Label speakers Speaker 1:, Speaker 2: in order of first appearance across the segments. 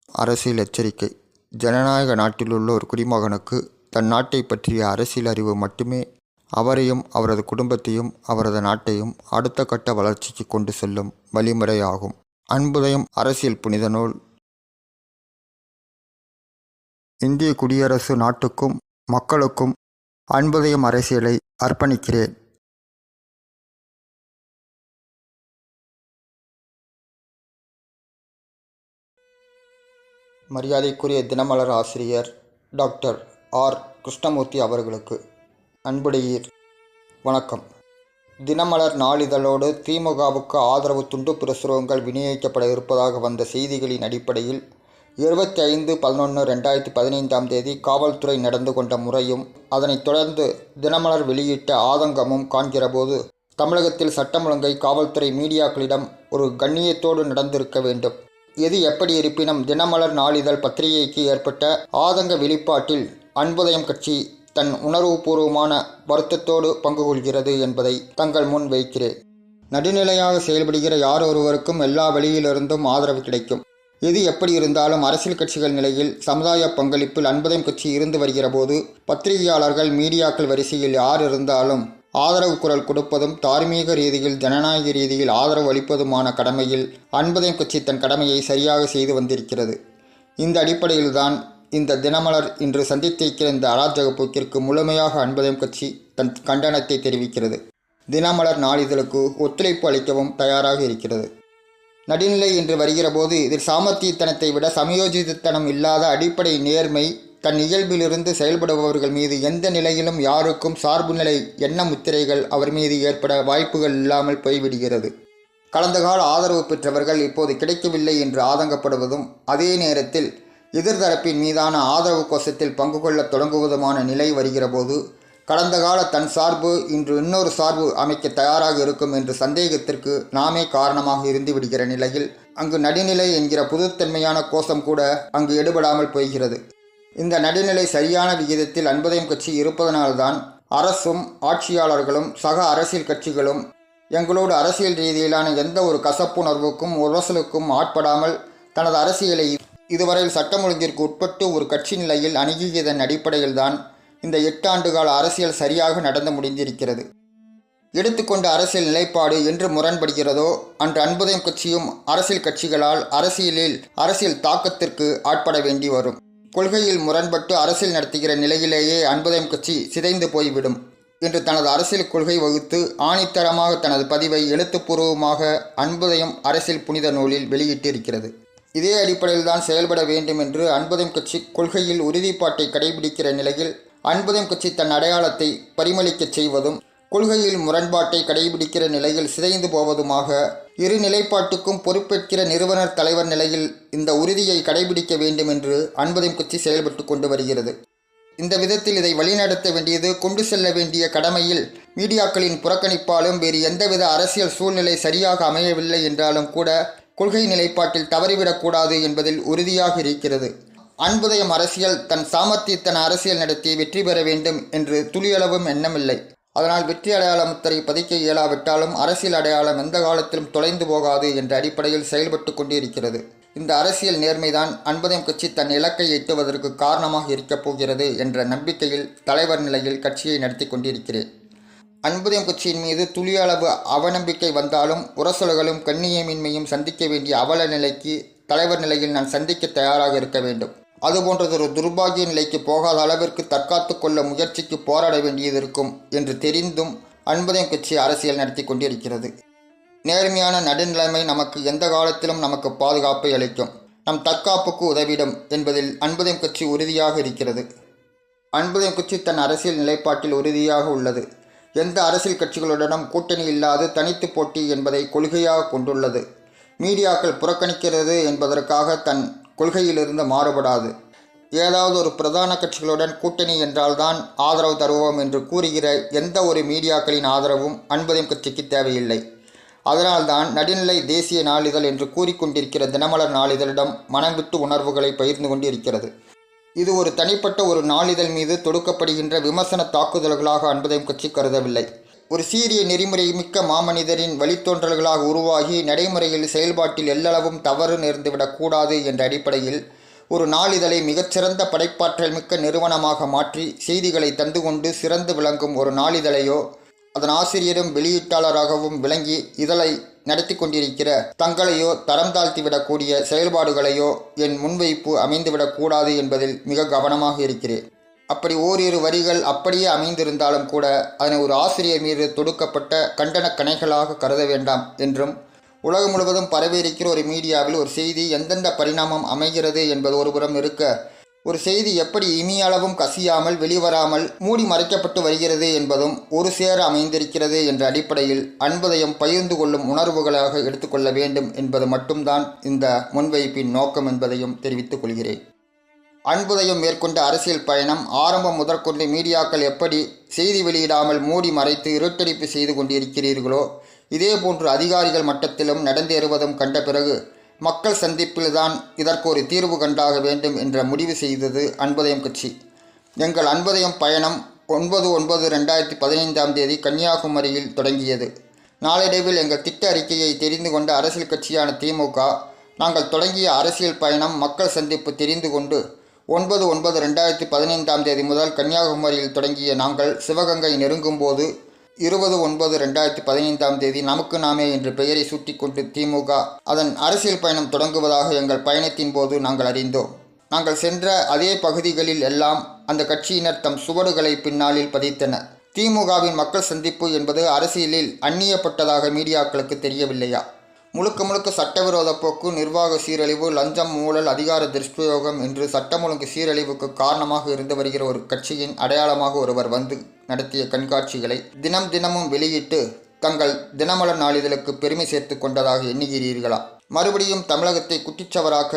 Speaker 1: அரசியல் எச்சரிக்கை. ஜனநாயக நாட்டிலுள்ள ஒரு குடிமகனுக்கு தன் நாட்டை பற்றிய அரசியல் அறிவு மட்டுமே அவரையும் அவரது குடும்பத்தையும் அவரது நாட்டையும் அடுத்த கட்ட வளர்ச்சிக்கு கொண்டு செல்லும் வழிமுறையாகும். அன்புதயம் அரசியல் புனித நூல். இந்திய குடியரசு நாட்டுக்கும் மக்களுக்கும் அன்புதயம் அரசியலை அர்ப்பணிக்கிறேன். மரியாதைக்குரிய தினமலர் ஆசிரியர் டாக்டர் ஆர். கிருஷ்ணமூர்த்தி அவர்களுக்கு அன்புடையீர் வணக்கம். தினமலர் நாளிதழோடு திமுகவுக்கு ஆதரவு துண்டு பிரசுரங்கள் விநியோகிக்கப்பட இருப்பதாக வந்த செய்திகளின் அடிப்படையில் 25/11/2015 காவல்துறை நடந்து கொண்ட முறையும் அதனைத் தொடர்ந்து தினமலர் வெளியிட்ட ஆதங்கமும் காண்கிறபோது தமிழகத்தில் சட்டம் ஒழுங்கை காவல்துறை மீடியாக்களிடம் ஒரு கண்ணியத்தோடு நடந்திருக்க வேண்டும். எது எப்படி இருப்பினும் தினமலர் நாளிதழ் பத்திரிகைக்கு ஏற்பட்ட ஆதங்க வெளிப்பாட்டில் அன்புதயம் கட்சி தன் உணர்வுபூர்வமான வருத்தத்தோடு பங்கு கொள்கிறது என்பதை தங்கள் முன் வைக்கிறேன். நடுநிலையாக செயல்படுகிற யார் ஒருவருக்கும் எல்லா வழியிலிருந்தும் ஆதரவு கிடைக்கும். எது எப்படி இருந்தாலும் அரசியல் கட்சிகள் நிலையில் சமுதாய பங்களிப்பில் அன்புதயம் கட்சி இருந்து வருகிற போது பத்திரிகையாளர்கள் மீடியாக்கள் வரிசையில் யார் இருந்தாலும் ஆதரவு குரல் கொடுப்பதும் தார்மீக ரீதியில் ஜனநாயக ரீதியில் ஆதரவு அளிப்பதுமான கடமையில் அன்புதயம் கட்சி தன் கடமையை சரியாக செய்து வந்திருக்கிறது. இந்த அடிப்படையில்தான் இந்த தினமலர் இன்று சந்தித்திருக்கிற இந்த அராஜக போக்கிற்கு முழுமையாக அன்புதயம் கட்சி தன் கண்டனத்தை தெரிவிக்கிறது. தினமலர் நாளிதழுக்கு ஒத்துழைப்பு அளிக்கவும் தயாராக இருக்கிறது. நடுநிலை என்று வருகிற போது இதில் சாமர்த்தியத்தனத்தை விட சமயோஜிதத்தனம் இல்லாத அடிப்படை நேர்மை தன் இயல்பிலிருந்து செயல்படுபவர்கள் மீது எந்த நிலையிலும் யாருக்கும் சார்புநிலை எண்ண முத்திரைகள் அவர் மீது ஏற்பட வாய்ப்புகள் இல்லாமல் போய்விடுகிறது. கடந்த கால ஆதரவு பெற்றவர்கள் இப்போது கிடைக்கவில்லை என்று ஆதங்கப்படுவதும் அதே நேரத்தில் எதிர்தரப்பின் மீதான ஆதரவு கோஷத்தில் பங்கு கொள்ள தொடங்குவதுமான நிலை வருகிற போது கடந்த கால தன் சார்பு இன்று இன்னொரு சார்பு அமைக்க தயாராக இருக்கும் என்ற சந்தேகத்திற்கு நாமே காரணமாக இருந்து விடுகிற நிலையில் அங்கு நடுநிலை என்கிற புதுத்தன்மையான கோஷம் கூட அங்கு எடுபடாமல் போகிறது. இந்த நடுநிலை சரியான விகிதத்தில் அன்புதயம் கட்சி இருப்பதனால்தான் அரசும் ஆட்சியாளர்களும் சக அரசியல் கட்சிகளும் எங்களோடு அரசியல் ரீதியிலான எந்த ஒரு கசப்புணர்வுக்கும் உரசலுக்கும் ஆட்படாமல் தனது அரசியலை இதுவரையில் சட்டம் ஒழுங்கிற்கு உட்பட்டு ஒரு கட்சி நிலையில் அணுகியதன் அடிப்படையில்தான் இந்த 8 ஆண்டுகால அரசியல் சரியாக நடந்து முடிந்திருக்கிறது. எடுத்துக்கொண்ட அரசியல் நிலைப்பாடு என்று முரண்படுகிறதோ அன்று அன்புதயம் கட்சியும் அரசியல் கட்சிகளால் அரசியல் தாக்கத்திற்கு ஆட்பட வேண்டி வரும். கொள்கையில் முரண்பட்டு அரசியல் நடத்துகிற நிலையிலேயே அன்புதயம் கட்சி சிதைந்து போய்விடும் என்று தனது அரசியல் கொள்கை வகுத்து ஆணித்தரமாக தனது பதிவை எழுத்துப்பூர்வமாக அன்புதயம் அரசியல் புனித நூலில் வெளியிட்டிருக்கிறது. இதே அடிப்படையில் தான் செயல்பட வேண்டும் என்று அன்புதயம் கட்சி கொள்கையில் உறுதிப்பாட்டை கடைபிடிக்கிற நிலையில் அன்புதயம் கட்சி தன் அடையாளத்தை பரிமளிக்கச் செய்வதும் கொள்கையில் முரண்பாட்டை கடைபிடிக்கிற நிலையில் சிதைந்து போவதுமாக இரு நிலைப்பாட்டுக்கும் பொறுப்பேற்கிற நிறுவனர் தலைவர் நிலையில் இந்த உறுதியை கடைபிடிக்க வேண்டும் என்று அன்புதயம் கட்சி செயல்பட்டு கொண்டு வருகிறது. இந்த விதத்தில் இதை வழிநடத்த வேண்டியது கொண்டு செல்ல வேண்டிய கடமையில் மீடியாக்களின் புறக்கணிப்பாலும் வேறு எந்தவித அரசியல் சூழ்நிலை சரியாக அமையவில்லை என்றாலும் கூட கொள்கை நிலைப்பாட்டில் தவறிவிடக்கூடாது என்பதில் உறுதியாக இருக்கிறது. அன்புதயம் அரசியல் தன் சாமர்த்தியத்தன அரசியல் நடத்தி வெற்றி பெற வேண்டும் என்று துளியளவும் எண்ணமில்லை. அதனால் வெற்றி அடையாள முத்திரை பதிக்க இயலாவிட்டாலும் அரசியல் அடையாளம் எந்த காலத்திலும் தொலைந்து போகாது என்ற அடிப்படையில் செயல்பட்டு கொண்டிருக்கிறது. இந்த அரசியல் நேர்மைதான் அன்புதயம் கட்சி தன் இலக்கை எட்டுவதற்கு காரணமாக இருக்கப் போகிறது என்ற நம்பிக்கையில் தலைவர் நிலையில் கட்சியை நடத்தி கொண்டிருக்கிறேன். அன்புதயம் கட்சியின் மீது துளியளவு அவநம்பிக்கை வந்தாலும் உரசல்களும் கண்ணியமின்மையும் சந்திக்க வேண்டிய அவல நிலைக்கு தலைவர் நிலையில் நான் சந்திக்க தயாராக இருக்க வேண்டும். அதுபோன்றதொரு துர்பாகிய நிலைக்கு போகாத அளவிற்கு தற்காத்து கொள்ள முயற்சிக்கு போராட வேண்டியது இருக்கும் என்று தெரிந்தும் அன்புதயம் கட்சி அரசியல் நடத்தி கொண்டிருக்கிறது. நேர்மையான நடுநிலைமை நமக்கு எந்த காலத்திலும் நமக்கு பாதுகாப்பை அளிக்கும், நம் தற்காப்புக்கு உதவிடும் என்பதில் அன்புதயம் கட்சி உறுதியாக இருக்கிறது. அன்புதயம் கட்சி தன் அரசியல் நிலைப்பாட்டில் உறுதியாக உள்ளது. எந்த அரசியல் கட்சிகளுடனும் கூட்டணி இல்லாது தனித்து போட்டி என்பதை கொள்கையாக கொண்டுள்ளது. மீடியாக்கள் புறக்கணிக்கிறது என்பதற்காக தன் கொள்கையிலிருந்து மாறுபடாது. ஏதாவது ஒரு பிரதான கட்சிகளுடன் கூட்டணி என்றால்தான் ஆதரவு தருவோம் என்று கூறுகிற எந்த ஒரு மீடியாக்களின் ஆதரவும் அன்புதயம் கட்சிக்கு தேவையில்லை. அதனால்தான் நடுநிலை தேசிய நாளிதழ் என்று கூறிக்கொண்டிருக்கிற தினமலர் நாளிதழிடம் மனம் விட்டு உணர்வுகளை பகிர்ந்து கொண்டிருக்கிறது. இது ஒரு தனிப்பட்ட ஒரு நாளிதழ் மீது தொடுக்கப்படுகின்ற விமர்சன தாக்குதல்களாக அன்புதயம் கட்சி கருதவில்லை. ஒரு சீரிய நெறிமுறை மிக்க மாமனிதரின் வழித்தோன்றல்களாக உருவாகி நடைமுறையில் செயல்பாட்டில் எல்லளவும் தவறு நேர்ந்துவிடக்கூடாது என்ற அடிப்படையில் ஒரு நாளிதழை மிகச்சிறந்த படைப்பாற்றல் மிக்க நிறுவனமாக மாற்றி செய்திகளை தந்து கொண்டு சிறந்து விளங்கும் ஒரு நாளிதழையோ அதன் ஆசிரியரும் வெளியீட்டாளராகவும் விளங்கி இதழை நடத்தி கொண்டிருக்கிற தங்களையோ தரம் தாழ்த்திவிடக்கூடிய செயல்பாடுகளையோ என் முன்வைப்பு அமைந்துவிடக்கூடாது என்பதில் மிக கவனமாக இருக்கிறேன். அப்படி ஓரிரு வரிகள் அப்படியே அமைந்திருந்தாலும் கூட அதனை ஒரு ஆசிரியர் மீது தொடுக்கப்பட்ட கண்டன கணைகளாக கருத வேண்டாம் என்றும், உலகம் முழுவதும் பரவியிருக்கிற ஒரு மீடியாவில் ஒரு செய்தி எந்தெந்த பரிணாமம் அமைகிறது என்பது ஒருபுறம் இருக்க, ஒரு செய்தி எப்படி இமியளவும் கசியாமல் வெளிவராமல் மூடி மறைக்கப்பட்டு வருகிறது என்பதும் ஒரு சேர அமைந்திருக்கிறது என்ற அடிப்படையில் அன்பதையும் பகிர்ந்து கொள்ளும் உணர்வுகளாக எடுத்துக்கொள்ள வேண்டும் என்பது மட்டும்தான் இந்த முன்வைப்பின் நோக்கம் என்பதையும் தெரிவித்துக் கொள்கிறேன். அன்புதயம் மேற்கொண்ட அரசியல் பயணம் ஆரம்பம் முதற்கொண்டு மீடியாக்கள் எப்படி செய்தி வெளியிடாமல் மூடி மறைத்து இருட்டடிப்பு செய்து கொண்டிருக்கிறீர்களோ இதேபோன்று அதிகாரிகள் மட்டத்திலும் நடந்தேறுவதும் கண்ட பிறகு மக்கள் சந்திப்பில்தான் இதற்கு ஒரு தீர்வு கண்டாக வேண்டும் என்ற முடிவு செய்தது அன்புதயம் கட்சி. எங்கள் அன்புதயம் பயணம் 9/9/2015 கன்னியாகுமரியில் தொடங்கியது. நாளடைவில் எங்கள் திட்ட அறிக்கையை தெரிந்து கொண்ட அரசியல் கட்சியான திமுக நாங்கள் தொடங்கிய அரசியல் பயணம் மக்கள் சந்திப்பு தெரிந்து கொண்டு 9/9/2015 முதல் கன்னியாகுமரியில் தொடங்கிய நாங்கள் சிவகங்கை நெருங்கும் போது 20/9/2015 நமக்கு நாமே என்ற பெயரை சூட்டிக்கொண்டு திமுக அதன் அரசியல் பயணம் தொடங்குவதாக எங்கள் பயணத்தின் போது நாங்கள் அறிந்தோம். நாங்கள் சென்ற அதே பகுதிகளில் எல்லாம் அந்த கட்சியினர் தம் சுவடுகளை பின்னாளில் பதித்தனர். திமுகவின் மக்கள் சந்திப்பு என்பது அரசியலில் அந்நியப்பட்டதாக மீடியாக்களுக்கு தெரியவில்லையா? முழுக்க முழுக்க சட்டவிரோத போக்கு, நிர்வாக சீரழிவு, லஞ்சம், ஊழல், அதிகார துஷ்பிரயோகம் என்று சட்டம் ஒழுங்கு சீரழிவுக்கு காரணமாக இருந்து வருகிற ஒரு கட்சியின் அடையாளமாக ஒருவர் வந்து நடத்திய கண்காட்சிகளை தினமும் வெளியிட்டு தங்கள் தினமலர் நாளிதழுக்கு பெருமை சேர்த்து கொண்டதாக எண்ணுகிறீர்களா? மறுபடியும் தமிழகத்தை குட்டிச்சவராக்க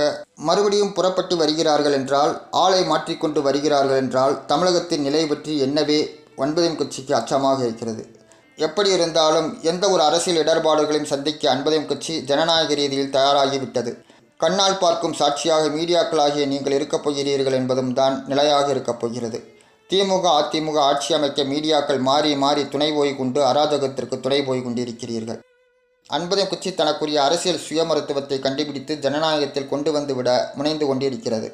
Speaker 1: மறுபடியும் புறப்பட்டு வருகிறார்கள் என்றால், ஆளை மாற்றிக்கொண்டு வருகிறார்கள் என்றால் தமிழகத்தின் நிலை பற்றி என்னவே அன்புதயம் கட்சிக்கு அச்சமாக இருக்கிறது. எப்படி இருந்தாலும் எந்த ஒரு அரசியல் இடர்பாடுகளையும் சந்திக்க அன்புதயம் கட்சி ஜனநாயக ரீதியில் தயாராகிவிட்டது. கண்ணால் பார்க்கும் சாட்சியாக மீடியாக்களாகிய நீங்கள் இருக்கப் போகிறீர்கள் என்பதும் தான் நிலையாக இருக்கப் போகிறது. திமுக அதிமுக ஆட்சி அமைக்க மீடியாக்கள் மாறி மாறி துணை போய் கொண்டு அராஜகத்திற்கு துணை போய் கொண்டிருக்கிறீர்கள். அன்புதயம் கட்சி தனக்குரிய அரசியல் சுயமருத்துவத்தை கண்டுபிடித்து ஜனநாயகத்தில் கொண்டு வந்து விட முனைந்து கொண்டிருக்கிறது.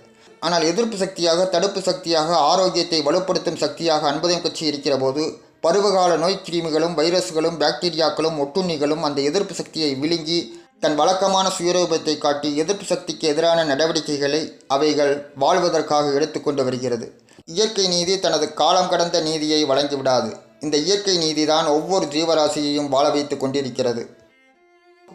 Speaker 1: ஆனால் எதிர்ப்பு சக்தியாக, தடுப்பு சக்தியாக, ஆரோக்கியத்தை வலுப்படுத்தும் சக்தியாக அன்புதயம் கட்சி இருக்கிற போது பருவகால நோய் கிருமிகளும், வைரஸ்களும், பாக்டீரியாக்களும், ஒட்டுண்ணிகளும் அந்த எதிர்ப்பு சக்தியை விழுங்கி தன் வழக்கமான சுயரூபத்தை காட்டி எதிர்ப்பு சக்திக்கு எதிரான நடவடிக்கைகளை அவைகள் வாழ்வதற்காக எடுத்துக்கொண்டு வருகிறது. இயற்கை நீதி தனது காலம் கடந்த நீதியை வழங்கிவிடாது. இந்த இயற்கை நீதிதான் ஒவ்வொரு ஜீவராசியையும் வாழ வைத்து கொண்டிருக்கிறது.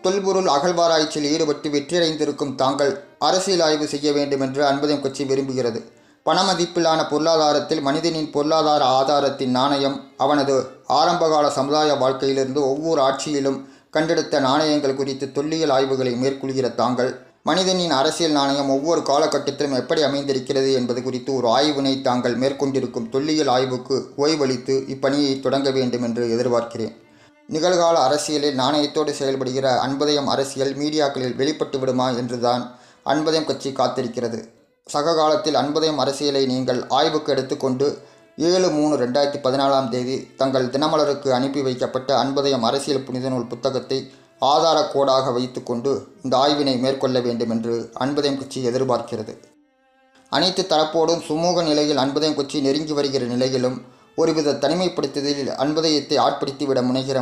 Speaker 1: தொல்பொருள் அகழ்வாராய்ச்சியில் ஈடுபட்டு வெற்றியடைந்திருக்கும் தாங்கள் அரசியல் ஆய்வு செய்ய வேண்டும் என்று அன்புதயம் கட்சி விரும்புகிறது. பணமதிப்பிலான பொருளாதாரத்தில் மனிதனின் பொருளாதார ஆதாரத்தின் நாணயம் அவனது ஆரம்பகால சமுதாய வாழ்க்கையிலிருந்து ஒவ்வொரு ஆட்சியிலும் கண்டெடுத்த நாணயங்கள் குறித்து தொல்லியல் ஆய்வுகளை மேற்கொள்கிற தாங்கள் மனிதனின் அரசியல் நாணயம் ஒவ்வொரு காலகட்டத்திலும் எப்படி அமைந்திருக்கிறது என்பது குறித்து ஒரு ஆய்வினை தாங்கள் மேற்கொண்டிருக்கும் தொல்லியல் ஆய்வுக்கு ஓய்வளித்து இப்பணியை தொடங்க வேண்டும் என்று எதிர்பார்க்கிறேன். நிகழ்கால அரசியலில் நாணயத்தோடு செயல்படுகிற அன்புதயம் அரசியல் மீடியாக்களில் வெளிப்பட்டு விடுமா என்றுதான் அன்புதயம் கட்சி காத்திருக்கிறது. சக காலத்தில் அன்புதயம் அரசியலை நீங்கள் ஆய்வுக்கு எடுத்துக்கொண்டு 7/3/2014 தங்கள் தினமலருக்கு அனுப்பி வைக்கப்பட்ட அன்புதயம் அரசியல் புனித நூல் புத்தகத்தை ஆதார கோடாக வைத்துக்கொண்டு இந்த ஆய்வினை மேற்கொள்ள வேண்டும் என்று அன்புதயம் கட்சி எதிர்பார்க்கிறது. அனைத்து தரப்போடும் சுமூக நிலையில் அன்புதயம் கட்சி நெருங்கி வருகிற நிலையிலும் ஒருவித தனிமைப்படுத்துதலில் அன்புதயத்தை ஆட்படுத்திவிட முனைகிற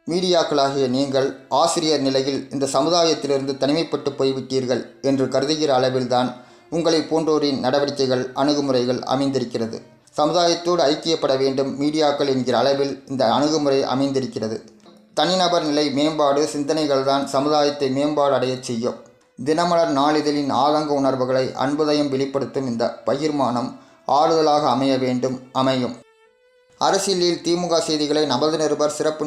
Speaker 1: மீடியாக்களாகிய நீங்கள் ஆசிரியர் நிலையில் இந்த சமுதாயத்திலிருந்து தனிமைப்பட்டு போய்விட்டீர்கள் என்று கருதுகிற அளவில்தான் உங்களை போன்றோரின் நடவடிக்கைகள், அணுகுமுறைகள் அமைந்திருக்கிறது. சமுதாயத்தோடு ஐக்கியப்பட வேண்டும் மீடியாக்கள் என்கிற அளவில் இந்த அணுகுமுறை அமைந்திருக்கிறது. தனிநபர் நிலை மேம்பாடு சிந்தனைகள்தான் சமுதாயத்தை மேம்பாடு அடையச் செய்யும். தினமலர் நாளிதழின் ஆதங்க உணர்வுகளை அன்புதயம் வெளிப்படுத்தும் இந்த பகிர்மானம் ஆறுதலாக அமைய வேண்டும், அமையும். அரசியலில் திமுக செய்திகளை நமது நிருபர், சிறப்பு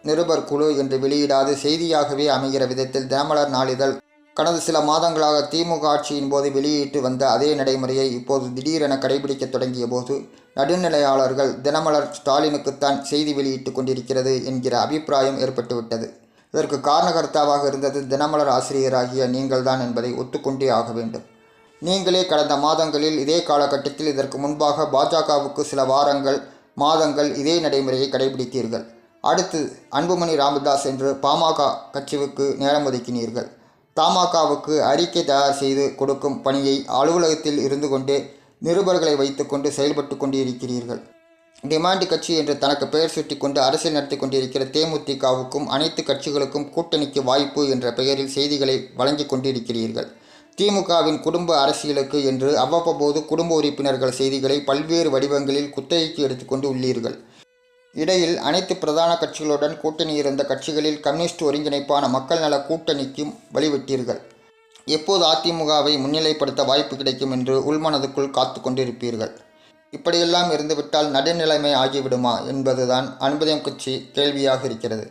Speaker 1: நிருபர் குழு என்று வெளியிடாது செய்தியாகவே அமைகிற விதத்தில் தினமலர் நாளிதழ் கடந்த சில மாதங்களாக திமுக ஆட்சியின் போது வெளியிட்டு வந்த அதே நடைமுறையை இப்போது திடீரென கடைபிடிக்க தொடங்கிய போது நடுநிலையாளர்கள் தினமலர் ஸ்டாலினுக்குத்தான் செய்தி வெளியிட்டு கொண்டிருக்கிறது என்கிற அபிப்பிராயம் ஏற்பட்டுவிட்டது. இதற்கு காரணகர்த்தாவாக இருந்தது தினமலர் ஆசிரியராகிய நீங்கள்தான் என்பதை ஒத்துக்கொண்டே ஆக வேண்டும். நீங்களே கடந்த மாதங்களில் இதே காலகட்டத்தில் இதற்கு முன்பாக பாஜகவுக்கு சில மாதங்கள் இதே நடைமுறையை கடைபிடித்தீர்கள். அடுத்து அன்புமணி ராமதாஸ் என்று பாமக கட்சிவுக்கு நேரம் ஒதுக்கினீர்கள். தமாகவுக்கு அறிக்கை தயார் செய்து கொடுக்கும் பணியை அலுவலகத்தில் இருந்து கொண்டே நிருபர்களை வைத்துக்கொண்டு செயல்பட்டு கொண்டிருக்கிறீர்கள். டிமாண்ட் கட்சி என்று தனக்கு பெயர் சுட்டி கொண்டு அரசியல் நடத்தி கொண்டிருக்கிற தேமுதிகவுக்கும் அனைத்து கட்சிகளுக்கும் கூட்டணிக்கு வாய்ப்பு என்ற பெயரில் செய்திகளை வழங்கி கொண்டிருக்கிறீர்கள். திமுகவின் குடும்ப அரசியலுக்கு என்று அவ்வப்போது குடும்ப உறுப்பினர்கள் செய்திகளை பல்வேறு வடிவங்களில் குத்தகைக்கு எடுத்துக்கொண்டு உள்ளீர்கள். இடையில் அனைத்து பிரதான கட்சிகளுடன் கூட்டணி இருந்த கட்சிகளில் கம்யூனிஸ்ட் ஒருங்கிணைப்பான மக்கள் நல கூட்டணிக்கும் வழிவிட்டீர்கள். எப்போது அதிமுகவை முன்னிலைப்படுத்த வாய்ப்பு கிடைக்கும் என்று உள்மனதுக்குள் காத்து கொண்டிருப்பீர்கள். இப்படியெல்லாம் இருந்துவிட்டால் நடுநிலைமை ஆகிவிடுமா என்பதுதான் அன்புதயம் கட்சி கேள்வியாக இருக்கிறது.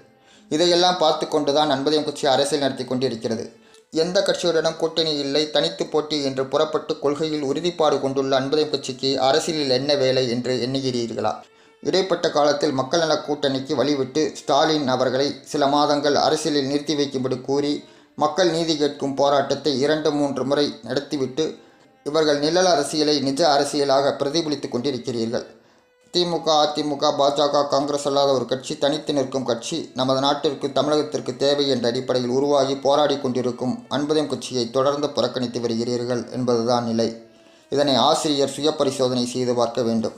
Speaker 1: இதையெல்லாம் பார்த்து கொண்டுதான் அன்புதயம் கட்சி அரசியல் நடத்தி கொண்டிருக்கிறது. எந்த கட்சியுடனும் கூட்டணி இல்லை, தனித்து போட்டி என்று புறப்பட்டு கொள்கையில் உறுதிப்பாடு கொண்டுள்ள அன்புதயம் கட்சிக்கு அரசியலில் என்ன வேலை என்று எண்ணுகிறீர்களா? இடைப்பட்ட காலத்தில் மக்கள் நல கூட்டணிக்கு வழிவிட்டு ஸ்டாலின் அவர்களை சில மாதங்கள் அரசியலில் நிறுத்தி வைக்கும்படி கூறி மக்கள் நீதி கேட்கும் போராட்டத்தை 2-3 முறை நடத்திவிட்டு இவர்கள் நிழல் அரசியலை நிஜ அரசியலாக பிரதிபலித்து கொண்டிருக்கிறீர்கள். திமுக, அதிமுக, பாஜக, காங்கிரஸ் அல்லாத ஒரு கட்சி, தனித்து நிற்கும் கட்சி நமது நாட்டிற்கு தமிழகத்திற்கு தேவை என்ற அடிப்படையில் உருவாகி போராடி கொண்டிருக்கும் அன்புதயம் கட்சியை தொடர்ந்து புறக்கணித்து வருகிறீர்கள் என்பதுதான் நிலை. இதனை ஆசிரியர் சுய பரிசோதனை செய்து பார்க்க வேண்டும்.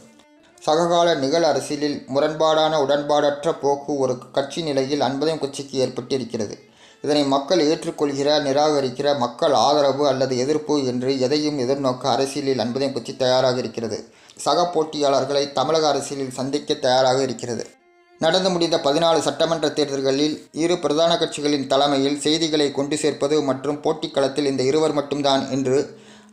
Speaker 1: சககால நிகழ் அரசியலில் முரண்பாடான உடன்பாடற்ற போக்கு ஒரு கட்சி நிலையில் அன்புதயம் கட்சிக்கு ஏற்பட்டிருக்கிறது. இதனை மக்கள் ஏற்றுக்கொள்கிற, நிராகரிக்கிற, மக்கள் ஆதரவு அல்லது எதிர்ப்பு என்று எதையும் எதிர்நோக்க அரசியலில் அன்புதயம் கட்சி தயாராக இருக்கிறது. சக போட்டியாளர்களை தமிழக அரசியலில் சந்திக்க தயாராக இருக்கிறது. நடந்து முடிந்த 14 சட்டமன்ற தேர்தல்களில் இரு பிரதான கட்சிகளின் தலைமையில் செய்திகளை கொண்டு சேர்ப்பது மற்றும் போட்டிக்களத்தில் இந்த இருவர் மட்டும்தான் என்று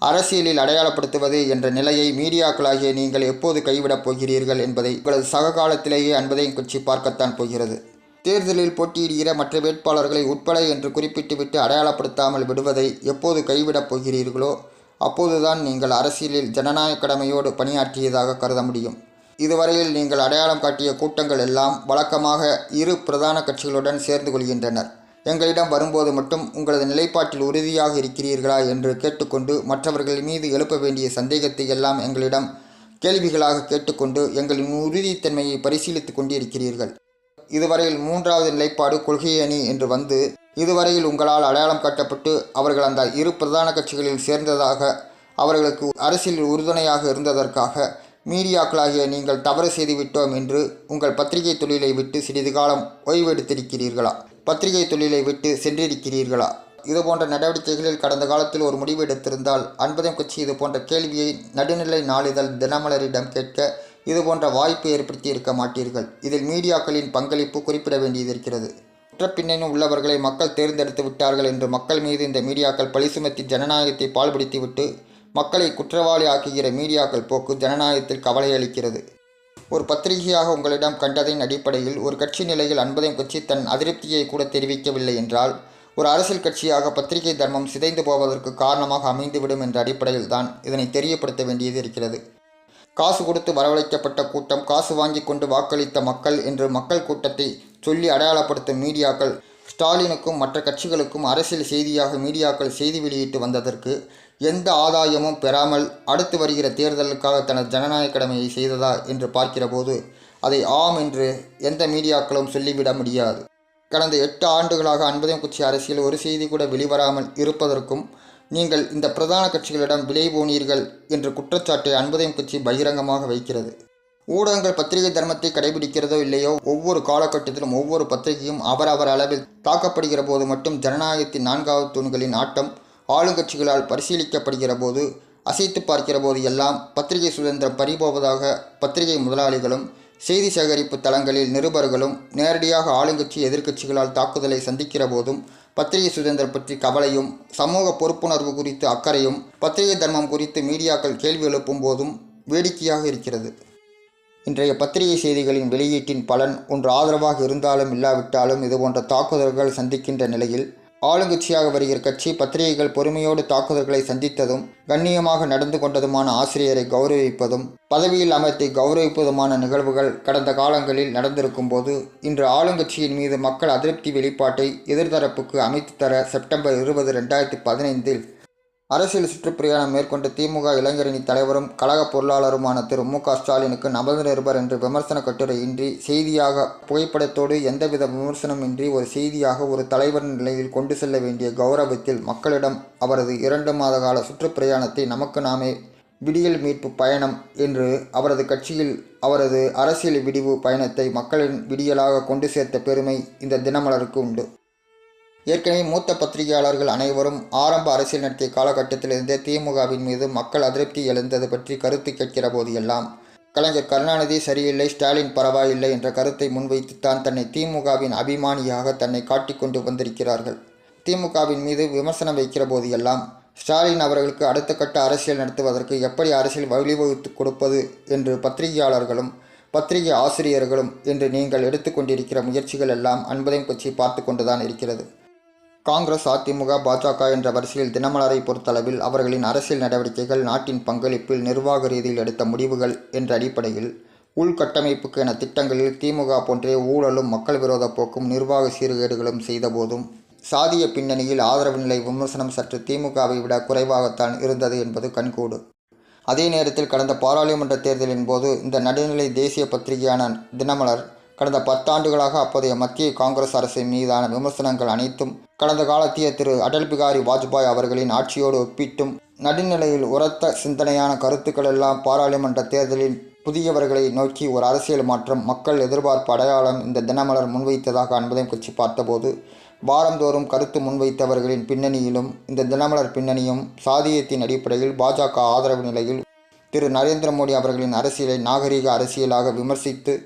Speaker 1: அரசியலில் அடையாளப்படுத்துவது என்ற நிலையை மீடியாக்களாகிய நீங்கள் எப்போது கைவிடப் போகிறீர்கள் என்பதை உங்களது சககாலத்திலேயே அன்புதயம் கட்சி பார்க்கத்தான் போகிறது. தேர்தலில் போட்டியிடுகிற மற்ற வேட்பாளர்களை உட்பட என்று குறிப்பிட்டுவிட்டு அடையாளப்படுத்தாமல் விடுவதை எப்போது கைவிடப் போகிறீர்களோ அப்போதுதான் நீங்கள் அரசியலில் ஜனநாயக கடமையோடு பணியாற்றியதாக கருத முடியும். இதுவரையில் நீங்கள் அடையாளம் காட்டிய கூட்டங்கள் எல்லாம் வழக்கமாக இரு பிரதான கட்சிகளுடன் சேர்ந்து கொள்கின்றனர். எங்களிடம் வரும்போது மட்டும் உங்களது நிலைப்பாட்டில் உறுதியாக இருக்கிறீர்களா என்று கேட்டுக்கொண்டு மற்றவர்கள் மீது எழுப்ப வேண்டிய சந்தேகத்தை எல்லாம் எங்களிடம் கேள்விகளாக கேட்டுக்கொண்டு எங்களின் உறுதித்தன்மையை பரிசீலித்து கொண்டிருக்கிறீர்கள். இதுவரையில் 3வது நிலைப்பாடு கொள்கை அணி என்று வந்து இதுவரையில் உங்களால் அடையாளம் காட்டப்பட்டு அவர்கள் அந்த இரு பிரதான கட்சிகளில் சேர்ந்ததாக அவர்களுக்கு அரசியலில் உறுதுணையாக இருந்ததற்காக மீடியாக்களாகிய நீங்கள் தவறு செய்துவிட்டோம் என்று உங்கள் பத்திரிகை தொழிலை விட்டு சிறிது காலம் ஓய்வெடுத்திருக்கிறீர்களா? பத்திரிகை தொழிலை விட்டு சென்றிருக்கிறீர்களா? இதுபோன்ற நடவடிக்கைகளில் கடந்த காலத்தில் ஒரு முடிவு எடுத்திருந்தால் அன்புதயம் கட்சி இதுபோன்ற கேள்வியை நடுநிலை நாளிதழ் தினமலரிடம் கேட்க இதுபோன்ற வாய்ப்பு ஏற்படுத்தி இருக்க மாட்டீர்கள். இதில் மீடியாக்களின் பங்களிப்பு குறிப்பிட வேண்டியதிருக்கிறது. குற்றப்பின்னணி உள்ளவர்களை மக்கள் தேர்ந்தெடுத்து விட்டார்கள் என்று மக்கள் மீது இந்த மீடியாக்கள் பழி சுமத்தி ஜனநாயகத்தை பாழ்படுத்திவிட்டு மக்களை குற்றவாளி ஆக்குகிற மீடியாக்கள் போக்கு ஜனநாயகத்தில் கவலை அளிக்கிறது. ஒரு பத்திரிகையாக உங்களிடம் கண்டதின் அடிப்படையில் ஒரு கட்சி நிலையில் அன்புதயம் கட்சி தன் அதிருப்தியை கூட தெரிவிக்கவில்லை என்றால் ஒரு அரசியல் கட்சியாக பத்திரிகை தர்மம் சிதைந்து போவதற்கு காரணமாக அமைந்துவிடும் என்ற அடிப்படையில் தான் இதனை தெரியப்படுத்த வேண்டியது இருக்கிறது. காசு கொடுத்து வரவழைக்கப்பட்ட கூட்டம், காசு வாங்கி கொண்டு வாக்களித்த மக்கள் என்று மக்கள் கூட்டத்தை சொல்லி அடையாளப்படுத்தும் மீடியாக்கள் ஸ்டாலினுக்கும் மற்ற கட்சிகளுக்கும் அரசியல் செய்தியாக மீடியாக்கள் செய்தி வெளியிட்டு வந்ததற்கு எந்த ஆதாயமும் பெறாமல் அடுத்து வருகிற தேர்தலுக்காக தனது ஜனநாயக கடமையை செய்ததா என்று பார்க்கிற போது அதை ஆம் என்று எந்த மீடியாக்களும் சொல்லிவிட முடியாது. கடந்த 8 ஆண்டுகளாக அன்புதயம் கட்சி அரசியல் ஒரு செய்தி கூட வெளிவராமல் இருப்பதற்கும் நீங்கள் இந்த பிரதான கட்சிகளிடம் விலை போனீர்கள் என்ற குற்றச்சாட்டை அன்புதயம் கட்சி பகிரங்கமாக வைக்கிறது. ஊடகங்கள் பத்திரிகை தர்மத்தை கடைபிடிக்கிறதோ இல்லையோ ஒவ்வொரு காலகட்டத்திலும் ஒவ்வொரு பத்திரிகையும் அவரவர் அளவில் தாக்கப்படுகிற போது மட்டும் ஜனநாயகத்தின் 4வது தூண்களின் ஆட்டம் ஆளுங்கட்சிகளால் பரிசீலிக்கப்படுகிற போது, அசைத்து பார்க்கிற போது எல்லாம் பத்திரிகை சுதந்திரம் பறிபோவதாக பத்திரிகை முதலாளிகளும் செய்தி சேகரிப்பு தளங்களில் நிருபர்களும் நேரடியாக ஆளுங்கட்சி எதிர்க்கட்சிகளால் தாக்குதலை சந்திக்கிற போதும் பத்திரிகை சுதந்திரம் பற்றி கவலையும் சமூக பொறுப்புணர்வு குறித்து அக்கறையும் பத்திரிகை தர்மம் குறித்து மீடியாக்கள் கேள்வி எழுப்பும் போதும் வேடிக்கையாக இருக்கிறது. இன்றைய பத்திரிகை செய்திகளின் வெளியீட்டின் பலன் ஒன்று ஆதரவாக இருந்தாலும் இல்லாவிட்டாலும் இதுபோன்ற தாக்குதல்கள் சந்திக்கின்ற நிலையில் ஆளுங்கட்சியாக வருகிற கட்சி பத்திரிகைகள் பொறுமையோடு தாக்குதல்களை சந்தித்ததும் கண்ணியமாக நடந்து கொண்டதுமான ஆசிரியரை கௌரவிப்பதும் பதவியில் அமர்த்தி கௌரவிப்பதுமான நிகழ்வுகள் கடந்த காலங்களில் நடந்திருக்கும் போது இன்று ஆளுங்கட்சியின் மீது மக்கள் அதிருப்தி வெளிப்பாட்டை எதிர்த்தரப்புக்கு அமைத்து தர செப்டம்பர் 20, 2015 அரசியல் சுற்றுப்பிரயாணம் மேற்கொண்ட திமுக இளைஞரணி தலைவரும் கழக பொருளாளருமான திரு மு.க. ஸ்டாலினுக்கு நமது நிருபர் என்று விமர்சன கட்டுரை இன்றி செய்தியாக புகைப்படத்தோடு எந்தவித விமர்சனம் இன்றி ஒரு செய்தியாக ஒரு தலைவரின் நிலையில் கொண்டு செல்ல வேண்டிய கௌரவத்தில் மக்களிடம் அவரது 2 மாத கால சுற்றுப்பிரயாணத்தை நமக்கு நாமே விடியல் மீட்பு பயணம் என்று அவரது கட்சியில் அவரது அரசியல் விடிவு பயணத்தை மக்களின் விடியலாக கொண்டு சேர்த்த பெருமை இந்த தினமலருக்கு உண்டு. ஏற்கனவே மூத்த பத்திரிகையாளர்கள் அனைவரும் ஆரம்ப அரசியல் நடத்திய காலகட்டத்திலிருந்தே திமுகவின் மீது மக்கள் அதிருப்தி எழுந்தது பற்றி கருத்து கேட்கிற போது எல்லாம் கலைஞர் கருணாநிதி சரியில்லை, ஸ்டாலின் பரவாயில்லை என்ற கருத்தை முன்வைத்துத்தான் தன்னை திமுகவின் அபிமானியாக தன்னை காட்டிக்கொண்டு வந்திருக்கிறார்கள். திமுகவின் மீது விமர்சனம் வைக்கிற போது எல்லாம் ஸ்டாலின் அவர்களுக்கு அடுத்த கட்ட அரசியல் நடத்துவதற்கு எப்படி அரசியல் வழிவகுத்து கொடுப்பது என்று பத்திரிகையாளர்களும் பத்திரிகை ஆசிரியர்களும் என்று நீங்கள் எடுத்துக்கொண்டிருக்கிற முயற்சிகள் எல்லாம் அன்பதையும் கட்சி பார்த்து கொண்டுதான் இருக்கிறது. காங்கிரஸ், அதிமுக, பாஜக என்ற வரிசையில் தினமலரை பொறுத்தளவில் அவர்களின் அரசியல் நடவடிக்கைகள், நாட்டின் பங்களிப்பில், நிர்வாக ரீதியில் எடுத்த முடிவுகள் என்ற அடிப்படையில் உள்கட்டமைப்புக்கு என திட்டங்களில் திமுக போன்றே ஊழலும் மக்கள் விரோத போக்கும் நிர்வாக சீர்கேடுகளும் செய்தபோதும் சாதிய பின்னணியில் ஆதரவு நிலை விமர்சனம் சற்று திமுகவை விட குறைவாகத்தான் இருந்தது என்பது கண்கூடு. அதே நேரத்தில் கடந்த பாராளுமன்ற தேர்தலின் போது இந்த நடுநிலை தேசிய பத்திரிகையான தினமலர் கடந்த 10 ஆண்டுகளாக அப்போதைய மத்திய காங்கிரஸ் அரசின் மீதான விமர்சனங்கள் அனைத்தும் கடந்த காலத்திய திரு அடல் பிகாரி வாஜ்பாய் அவர்களின் ஆட்சியோடு ஒப்பிட்டும் நடுநிலையில் உரத்த சிந்தனையான கருத்துக்கள் எல்லாம் பாராளுமன்ற தேர்தலில் புதியவர்களை நோக்கி ஒரு அரசியல் மாற்றம், மக்கள் எதிர்பார்ப்பு அடையாளம் இந்த தினமலர் முன்வைத்ததாக அன்பதையும் கட்சி பார்த்தபோது வாரந்தோறும் கருத்து முன்வைத்தவர்களின் பின்னணியிலும் இந்த தினமலர் பின்னணியும் சாதியத்தின் அடிப்படையில் பாஜக ஆதரவு நிலையில் திரு நரேந்திர மோடி அவர்களின் அரசியலை நாகரீக அரசியலாக விமர்சித்து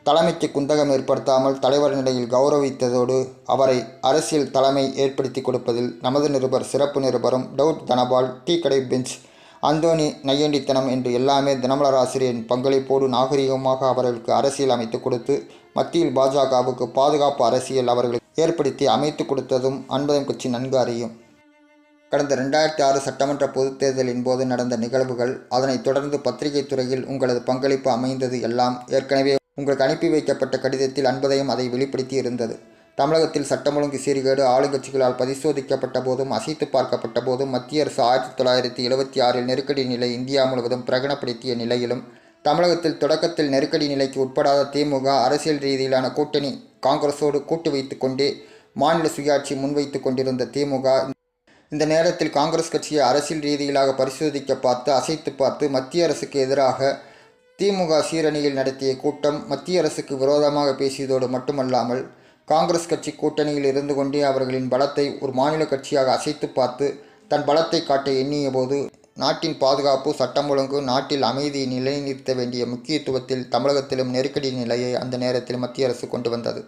Speaker 1: தலைமைக்கு குந்தகம் ஏற்படுத்தாமல் தலைவர் நிலையில் கௌரவித்ததோடு அவரை அரசியல் தலைமை ஏற்படுத்தி கொடுப்பதில் நமது நிருபர் சிறப்பு நிருபரும், டவுட் தனபால், டீ கடை பெஞ்ச், அந்தோணி நையண்டித்தனம் என்று எல்லாமே தினமலர் ஆசிரியரின் பங்களிப்போடு நாகரிகமாக அவர்களுக்கு அரசியல் அமைத்து கொடுத்து மத்தியில் பாஜகவுக்கு பாதுகாப்பு அரசியல் அவர்களுக்கு ஏற்படுத்தி அமைத்து கொடுத்ததும் அன்பதம் கட்சி நன்கு அறியும். கடந்த 2006 சட்டமன்ற பொதுத் தேர்தலின் போது நடந்த நிகழ்வுகள், அதனைத் தொடர்ந்து பத்திரிகை துறையில் உங்களது பங்களிப்பு அமைந்தது எல்லாம் ஏற்கனவே உங்களுக்கு அனுப்பி வைக்கப்பட்ட கடிதத்தில் அன்பதையும் அதை வெளிப்படுத்தி இருந்தது. தமிழகத்தில் சட்டம் ஒழுங்கு சீர்கேடு ஆளுங்கட்சிகளால் பரிசோதிக்கப்பட்ட போதும் அசைத்து பார்க்கப்பட்ட போதும் மத்திய அரசு 1976 நெருக்கடி நிலை இந்தியா முழுவதும் பிரகடனப்படுத்திய நிலையிலும் தமிழகத்தில் தொடக்கத்தில் நெருக்கடி நிலைக்கு உட்படாத திமுக அரசியல் ரீதியிலான கூட்டணி காங்கிரஸோடு கூட்டு வைத்து கொண்டே மாநில சுயாட்சி முன்வைத்து கொண்டிருந்த திமுக இந்த நேரத்தில் காங்கிரஸ் கட்சியை அரசியல் ரீதியிலாக பரிசோதிக்க பார்த்து அசைத்து பார்த்து மத்திய அரசுக்கு எதிராக திமுக சீரணியில் நடத்திய கூட்டம் மத்திய அரசுக்கு விரோதமாக பேசியதோடு மட்டுமல்லாமல் காங்கிரஸ் கட்சி கூட்டணியில் இருந்து கொண்டே அவர்களின் பலத்தை ஒரு மாநில கட்சியாக அசைத்து பார்த்து தன் பலத்தை காட்ட எண்ணிய போது நாட்டின் பாதுகாப்பு, சட்டம் ஒழுங்கு, நாட்டில் அமைதியை நிலைநிறுத்த வேண்டிய முக்கியத்துவத்தில் தமிழகத்திலும் நெருக்கடி நிலையை அந்த நேரத்தில் மத்திய அரசு கொண்டு வந்தது.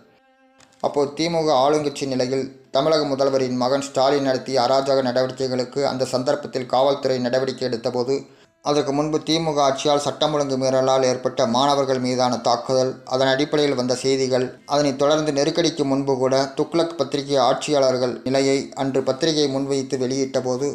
Speaker 1: அப்போது திமுக ஆளுங்கட்சி நிலையில் தமிழக முதல்வரின் மகன் ஸ்டாலின் நடத்திய அராஜக நடவடிக்கைகளுக்கு அந்த சந்தர்ப்பத்தில் காவல்துறை நடவடிக்கை எடுத்தபோது, அதற்கு முன்பு திமுக ஆட்சியால் சட்டம் ஒழுங்கு மீறலால் ஏற்பட்ட மாணவர்கள் மீதான தாக்குதல், அதன் அடிப்படையில் வந்த செய்திகள், அதனைத் தொடர்ந்து நெருக்கடிக்கு முன்பு கூட துக்ளக் பத்திரிகை ஆட்சியாளர்கள் நிலையை அன்று பத்திரிகை முன்வைத்து வெளியிட்ட போது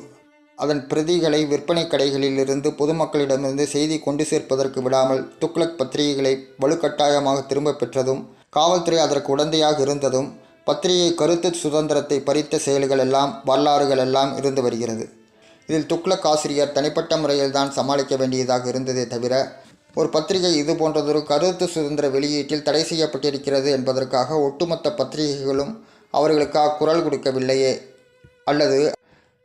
Speaker 1: அதன் பிரதிகளை விற்பனை கடைகளிலிருந்து பொதுமக்களிடமிருந்து செய்தி கொண்டு சேர்ப்பதற்கு விடாமல் துக்ளக் பத்திரிகைகளை வலுக்கட்டாயமாக திரும்ப பெற்றதும், காவல்துறை அதற்கு உடந்தையாக இருந்ததும், பத்திரிகை கருத்து சுதந்திரத்தை பறித்த செயல்கள் எல்லாம் வரலாறுகள் எல்லாம் இருந்து வருகிறது. இதில் துக்ளக் ஆசிரியர் தனிப்பட்ட முறையில் தான் சமாளிக்க வேண்டியதாக இருந்ததே தவிர ஒரு பத்திரிகை இது போன்றதொரு கருத்து சுதந்திர வெளியீட்டில் தடை செய்யப்பட்டிருக்கிறது என்பதற்காக ஒட்டுமொத்த பத்திரிகைகளும் அவர்களுக்காக குரல் கொடுக்கவில்லையே, அல்லது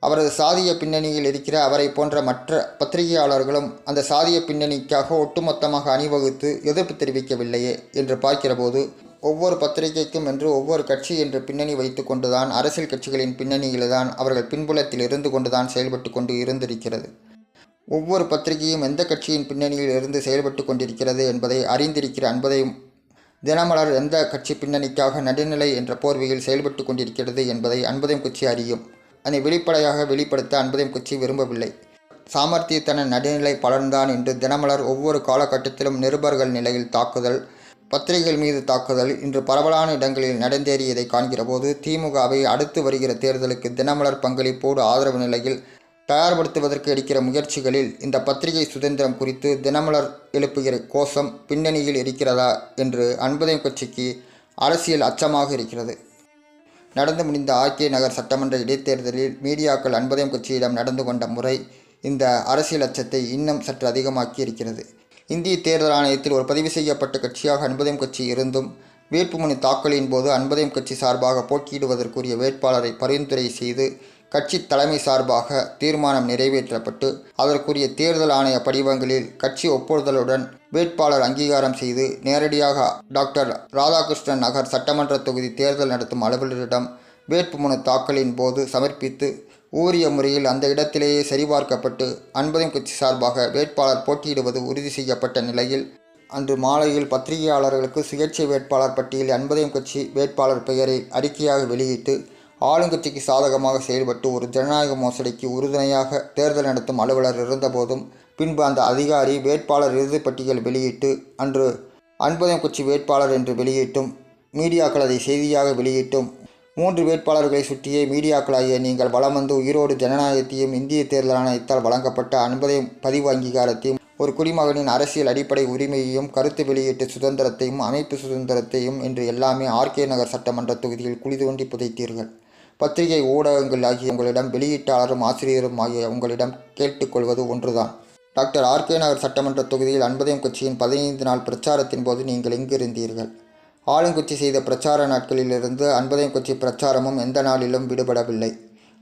Speaker 1: அவரது சாதிய பின்னணியில் இருக்கிற அவரை போன்ற மற்ற பத்திரிகையாளர்களும் அந்த சாதிய பின்னணிக்காக ஒட்டுமொத்தமாக அணிவகுத்து எதிர்ப்பு தெரிவிக்கவில்லையே என்று பார்க்கிறபோது ஒவ்வொரு பத்திரிகைக்கும் என்று ஒவ்வொரு கட்சி என்று பின்னணி வைத்து கொண்டுதான் அரசியல் கட்சிகளின் பின்னணியில்தான் அவர்கள் பின்புலத்தில் இருந்து கொண்டுதான் செயல்பட்டு கொண்டு இருந்திருக்கிறது. ஒவ்வொரு பத்திரிகையும் எந்த கட்சியின் பின்னணியில் இருந்து செயல்பட்டு கொண்டிருக்கிறது என்பதை அறிந்திருக்கிற அன்பதையும் தினமலர் எந்த கட்சி பின்னணிக்காக நடுநிலை என்ற போர்வையில் செயல்பட்டு கொண்டிருக்கிறது என்பதை அன்பதையும் கட்சி அறியும். அதை வெளிப்படையாக வெளிப்படுத்த அன்பதையும் கட்சி விரும்பவில்லை. சாமர்த்தியத்தன நடுநிலை பலன்தான் என்று தினமலர் ஒவ்வொரு காலகட்டத்திலும் நிருபர்கள் நிலையில் தாக்குதல், பத்திரிகைகள் மீது தாக்குதல் இன்று பரவலான இடங்களில் நடந்தேறியதை காண்கிற போது திமுகவை அடுத்து வருகிற தேர்தலுக்கு தினமலர் பங்களிப்போடு ஆதரவு நிலையில் தயார்படுத்துவதற்கு எடுக்கிற முயற்சிகளில் இந்த பத்திரிகை சுதந்திரம் குறித்து தினமலர் எழுப்புகிற கோஷம் பின்னணியில் இருக்கிறதா என்று அன்பதையும் கட்சிக்கு அரசியல் அச்சமாக இருக்கிறது. நடந்து முடிந்த ஆர்கே நகர் சட்டமன்ற இடைத்தேர்தலில் மீடியாக்கள் அன்பதயம் கட்சியிடம் நடந்து கொண்ட முறை இந்த அரசியல் அச்சத்தை இன்னும் சற்று அதிகமாக்கி இருக்கிறது. இந்திய தேர்தல் ஆணையத்தில் ஒரு பதிவு செய்யப்பட்ட கட்சியாக அன்பதயம் கட்சி இருந்தும் வேட்புமனு தாக்கலின் போது அன்பதயம் கட்சி சார்பாக போட்டியிடுவதற்குரிய வேட்பாளரை பரிந்துரை செய்து கட்சி தலைமை சார்பாக தீர்மானம் நிறைவேற்றப்பட்டு அதற்குரிய தேர்தல் ஆணைய படிவங்களில் கட்சி ஒப்புதலுடன் வேட்பாளர் அங்கீகாரம் செய்து நேரடியாக டாக்டர் ராதாகிருஷ்ணன் நகர் சட்டமன்ற தொகுதி தேர்தல் நடத்தும் அலுவலரிடம் வேட்புமனு தாக்கலின் போது சமர்ப்பித்து உரிய முறையில் அந்த இடத்திலேயே சரிபார்க்கப்பட்டு அன்பதயம் கட்சி சார்பாக வேட்பாளர் போட்டியிடுவது உறுதி செய்யப்பட்ட நிலையில் அன்று மாலையில் பத்திரிகையாளர்களுக்கு சுயேட்சை வேட்பாளர் பட்டியலில் அன்பதயம் கட்சி வேட்பாளர் பெயரை அறிக்கையாக வெளியிட்டு ஆளுங்கட்சிக்கு சாதகமாக செயல்பட்டு ஒரு ஜனநாயக மோசடிக்கு உறுதுணையாக தேர்தல் நடத்தும் அலுவலர் இருந்தபோதும் பின்பு அந்த அதிகாரி வேட்பாளர் இறுதிப் பட்டியல் வெளியிட்டு அன்று அன்பதயம் கட்சி வேட்பாளர் என்று வெளியிட்டும் மீடியாக்கள் அதை செய்தியாக வெளியிட்டும் 3 வேட்பாளர்களை சுற்றியே மீடியாக்களாகிய நீங்கள் வலம் வந்து உயிரோடு ஜனநாயகத்தையும் இந்திய தேர்தல் ஆணையத்தால் வழங்கப்பட்ட அன்பதயம் பதிவு அங்கீகாரத்தையும் ஒரு குடிமகனின் அரசியல் அடிப்படை உரிமையையும் கருத்து வெளியீட்டு சுதந்திரத்தையும் அமைப்பு சுதந்திரத்தையும் என்று எல்லாமே ஆர்கே நகர் சட்டமன்ற தொகுதியில் குழி தோண்டி புதைத்தீர்கள். பத்திரிகை ஊடகங்கள் ஆகிய உங்களிடம் வெளியீட்டாளரும் ஆசிரியரும் ஆகிய உங்களிடம் கேட்டுக்கொள்வது ஒன்றுதான். டாக்டர் ஆர்கே நகர் சட்டமன்ற தொகுதியில் அன்பதயம் கட்சியின் 15 நாள் பிரச்சாரத்தின் போது நீங்கள் எங்கிருந்தீர்கள்? ஆளுங்கட்சி செய்த பிரச்சார நாட்களிலிருந்து அன்பதயம் கட்சி பிரச்சாரமும் எந்த நாளிலும் விடுபடவில்லை.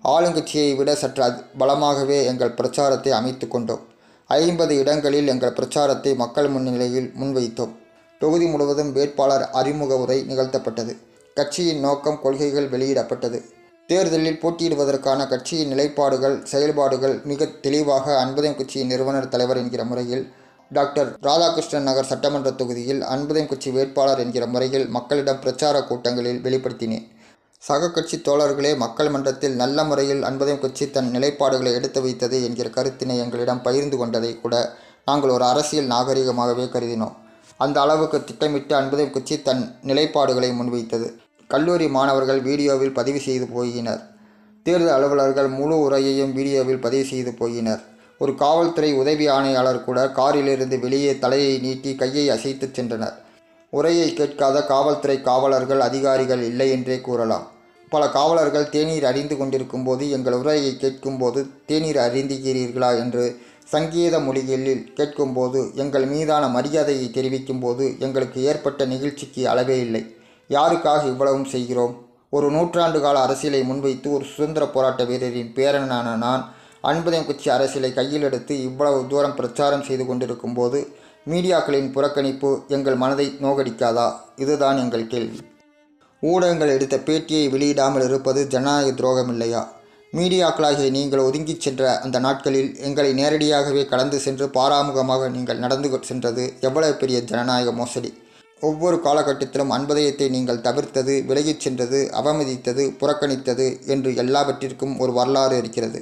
Speaker 1: ஆளுங்கட்சியை விட சற்று பலமாகவே எங்கள் பிரச்சாரத்தை அமைத்து கொண்டோம். 50 இடங்களில் எங்கள் பிரச்சாரத்தை மக்கள் முன்னிலையில் முன்வைத்தோம். தொகுதி முழுவதும் வேட்பாளர் அறிமுக உரை நிகழ்த்தப்பட்டது. கட்சியின் நோக்கம், கொள்கைகள் வெளியிடப்பட்டது. தேர்தலில் போட்டியிடுவதற்கான கட்சியின் நிலைப்பாடுகள், செயல்பாடுகள் மிக தெளிவாக அன்பதயம் கட்சியின் நிறுவனர் தலைவர் என்கிற முறையில் டாக்டர் ராதாகிருஷ்ணன் நகர் சட்டமன்ற தொகுதியில் அன்பதயம் கட்சி வேட்பாளர் என்கிற முறையில் மக்களிடம் பிரச்சார கூட்டங்களில் வெளிப்படுத்தினேன். சக கட்சி தோழர்களே, மக்கள் மன்றத்தில் நல்ல முறையில் அன்பதயம் கட்சி தன் நிலைப்பாடுகளை எடுத்து வைத்தது என்கிற கருத்தினை எங்களிடம் பகிர்ந்து கொண்டதை கூட நாங்கள் ஒரு அரசியல் நாகரிகமாகவே கருதினோம். அந்த அளவுக்கு திட்டமிட்டு அன்பதயம் கட்சி தன் நிலைப்பாடுகளை முன்வைத்தது. கல்லூரி மாணவர்கள் வீடியோவில் பதிவு செய்து போயினர். தேர்தல் அலுவலர்கள் முழு உரையையும் வீடியோவில் பதிவு செய்து போயினர். ஒரு காவல்துறை உதவி ஆணையாளர் கூட காரிலிருந்து வெளியே தலையை நீட்டி கையை அசைத்து சென்றனர். உரையை கேட்காத காவல்துறை காவலர்கள், அதிகாரிகள் இல்லை என்றே கூறலாம். பல காவலர்கள் தேநீர் அறிந்து கொண்டிருக்கும் போது எங்கள் உரையை கேட்கும்போது தேநீர் அறிந்துகிறீர்களா என்று சங்கீத மொழிகளில் கேட்கும்போது எங்கள் மீதான மரியாதையை தெரிவிக்கும் போது எங்களுக்கு ஏற்பட்ட நிகழ்ச்சிக்கு அளவே இல்லை. யாருக்காக இவ்வளவும் செய்கிறோம்? ஒரு 100 ஆண்டு கால அரசியலை முன்வைத்து ஒரு சுதந்திர போராட்ட வீரரின் பேரனான நான் அன்பதயம் கட்சி அரசியலை கையில் எடுத்து இவ்வளவு தூரம் பிரச்சாரம் செய்து கொண்டிருக்கும் போது மீடியாக்களின் புறக்கணிப்பு எங்கள் மனதை நோகடிக்காதா? இதுதான் எங்கள் கேள்வி. ஊடகங்கள் எடுத்த பேட்டியை வெளியிடாமல் இருப்பது ஜனநாயக துரோகம் இல்லையா? மீடியாக்களாகிய நீங்கள் ஒதுங்கிச் சென்ற அந்த நாட்களில் எங்களை நேரடியாகவே கடந்து சென்று பாராமுகமாக நீங்கள் நடந்து சென்றது எவ்வளவு பெரிய ஜனநாயக மோசடி! ஒவ்வொரு காலகட்டத்திலும் அன்பதயத்தை நீங்கள் தவிர்த்தது, விலகிச் சென்றது, அவமதித்தது, புறக்கணித்தது என்று எல்லாவற்றிற்கும் ஒரு வரலாறு இருக்கிறது.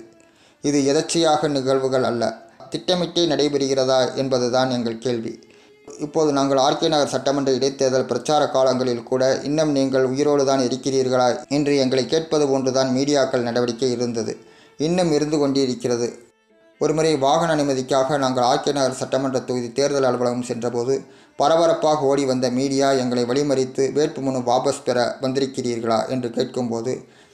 Speaker 1: இது எதர்ச்சையாக நிகழ்வுகள் அல்ல, திட்டமிட்டே நடைபெறுகிறதா என்பதுதான் எங்கள் கேள்வி. இப்போது நாங்கள் ஆர்கே நகர் சட்டமன்ற இடைத்தேர்தல் பிரச்சார காலங்களில் கூட இன்னும் நீங்கள் உயிரோடு தான் இருக்கிறீர்களா என்று எங்களை கேட்பது போன்றுதான் மீடியாக்கள் நடவடிக்கை இருந்தது, இன்னும் இருந்து கொண்டிருக்கிறது. ஒருமுறை வாகன அனுமதிக்காக நாங்கள் ஆர்கே நகர் சட்டமன்ற தொகுதி தேர்தல் அலுவலகம் சென்றபோது பரபரப்பாக ஓடி வந்த மீடியா எங்களை வழிமறித்து வேட்புமனு வாபஸ் பெற வந்திருக்கிறீர்களா என்று கேட்கும்போது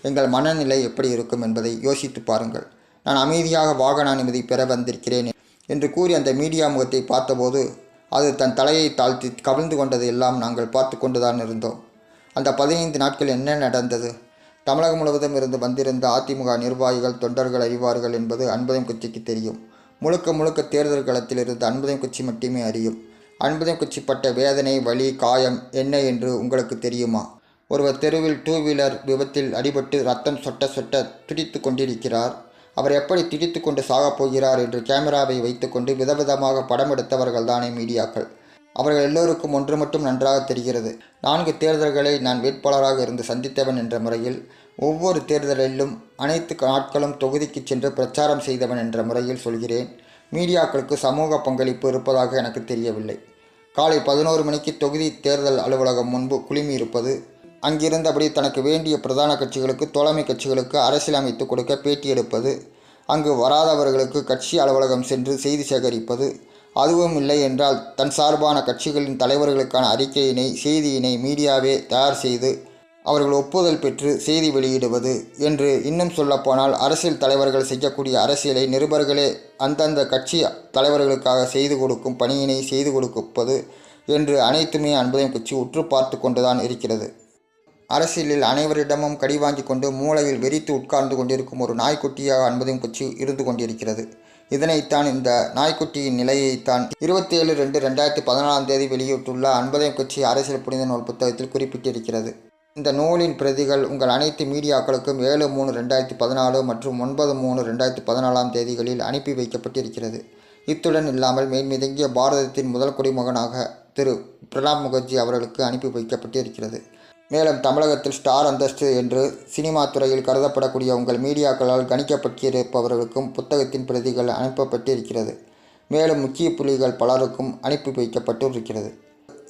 Speaker 1: எங்கள் மனநிலை எப்படி இருக்கும் என்பதை யோசித்து பாருங்கள். நான் அமைதியாக வாகன அனுமதி பெற வந்திருக்கிறேன் என்று கூறி அந்த மீடியா முகத்தை பார்த்தபோது அது தன் தலையை தாழ்த்தி கவிழ்ந்து கொண்டது எல்லாம் நாங்கள் பார்த்து கொண்டுதான் இருந்தோம். அந்த 15 நாட்கள் என்ன நடந்தது? தமிழகம் முழுவதும் இருந்து வந்திருந்த அதிமுக நிர்வாகிகள், தொண்டர்கள் அறிவார்கள் என்பது அன்பதயம் கட்சிக்கு தெரியும். முழுக்க முழுக்க தேர்தல் களத்தில் இருந்து அன்பதயம் கட்சி மட்டுமே அறியும். அன்பதயம் கட்சி பட்ட வேதனை, வலி, காயம் என்ன என்று உங்களுக்கு தெரியுமா? ஒருவர் தெருவில் 2 வீலர் விபத்தில் அடிபட்டு ரத்தம் சொட்ட சொட்ட துடித்து கொண்டிருக்கிறார். அவர் எப்படி திடித்து கொண்டு சாகப் போகிறார் என்று கேமராவை வைத்துக்கொண்டு விதவிதமாக படம் எடுத்தவர்கள் தானே மீடியாக்கள். அவர்கள் எல்லோருக்கும் ஒன்று மட்டும் நன்றாக தெரிகிறது. 4 தேர்தல்களை நான் வேட்பாளராக இருந்து சந்தித்தவன் என்ற முறையில், ஒவ்வொரு தேர்தலிலும் அனைத்து நாட்களும் தொகுதிக்கு சென்று பிரச்சாரம் செய்தவன் என்ற முறையில் சொல்கிறேன். மீடியாக்களுக்கு சமூக பங்களிப்பு இருப்பதாக எனக்கு தெரியவில்லை. காலை 11 மணிக்கு தொகுதி தேர்தல் அலுவலகம் முன்பு குழுமி இருப்பது, அங்கிருந்தபடி தனக்கு வேண்டிய பிரதான கட்சிகளுக்கு, தோழமை கட்சிகளுக்கு அரசியல் அமைத்து கொடுக்க பேட்டி எடுப்பது, அங்கு வராதவர்களுக்கு கட்சி அலுவலகம் சென்று செய்தி சேகரிப்பது, அதுவும் இல்லை என்றால் தன் சார்பான கட்சிகளின் தலைவர்களுக்கான அறிக்கையினை, செய்தியினை மீடியாவே தயார் செய்து அவர்கள் ஒப்புதல் பெற்று செய்தி வெளியிடுவது என்று, இன்னும் சொல்லப்போனால் அரசியல் தலைவர்கள் செய்யக்கூடிய அரசியலை நிருபர்களே அந்தந்த கட்சி தலைவர்களுக்காக செய்து கொடுக்கும் பணியினை செய்து கொடுப்பது என்று அனைத்துமே அன்பதயம் கட்சி உற்று பார்த்து கொண்டுதான் இருக்கிறது. அரசியலில் அனைவரிடமும் கடி வாங்கி கொண்டு மூளையில் வெறித்து உட்கார்ந்து கொண்டிருக்கும் ஒரு நாய்க்குட்டியாக அன்பதயம் கட்சி இருந்து கொண்டிருக்கிறது. இதனைத்தான், இந்த நாய்க்குட்டியின் நிலையைத்தான் 27/2/2014 வெளியிட்டுள்ள அன்பதயம் கட்சி அரசியல் புனித நூல் புத்தகத்தில் குறிப்பிட்டிருக்கிறது. இந்த நூலின் பிரதிகள் உங்கள் அனைத்து மீடியாக்களுக்கும் 7/3/2014 மற்றும் 9/3/2014 அனுப்பி வைக்கப்பட்டிருக்கிறது. இத்துடன் இல்லாமல் மேன்மிதங்கிய பாரதத்தின் முதல் குடிமகனாக திரு பிரணாப் முகர்ஜி அவர்களுக்கு அனுப்பி வைக்கப்பட்டிருக்கிறது. மேலும் தமிழகத்தில் ஸ்டார் அந்தஸ்து என்று சினிமா துறையில் கருதப்படக்கூடிய உங்கள் மீடியாக்களால் கணிக்கப்பட்டிருப்பவர்களுக்கும் புத்தகத்தின் பிரதிகள் அனுப்பப்பட்டிருக்கிறது. மேலும் முக்கிய புள்ளிகள் பலருக்கும் அனுப்பி வைக்கப்பட்டிருக்கிறது.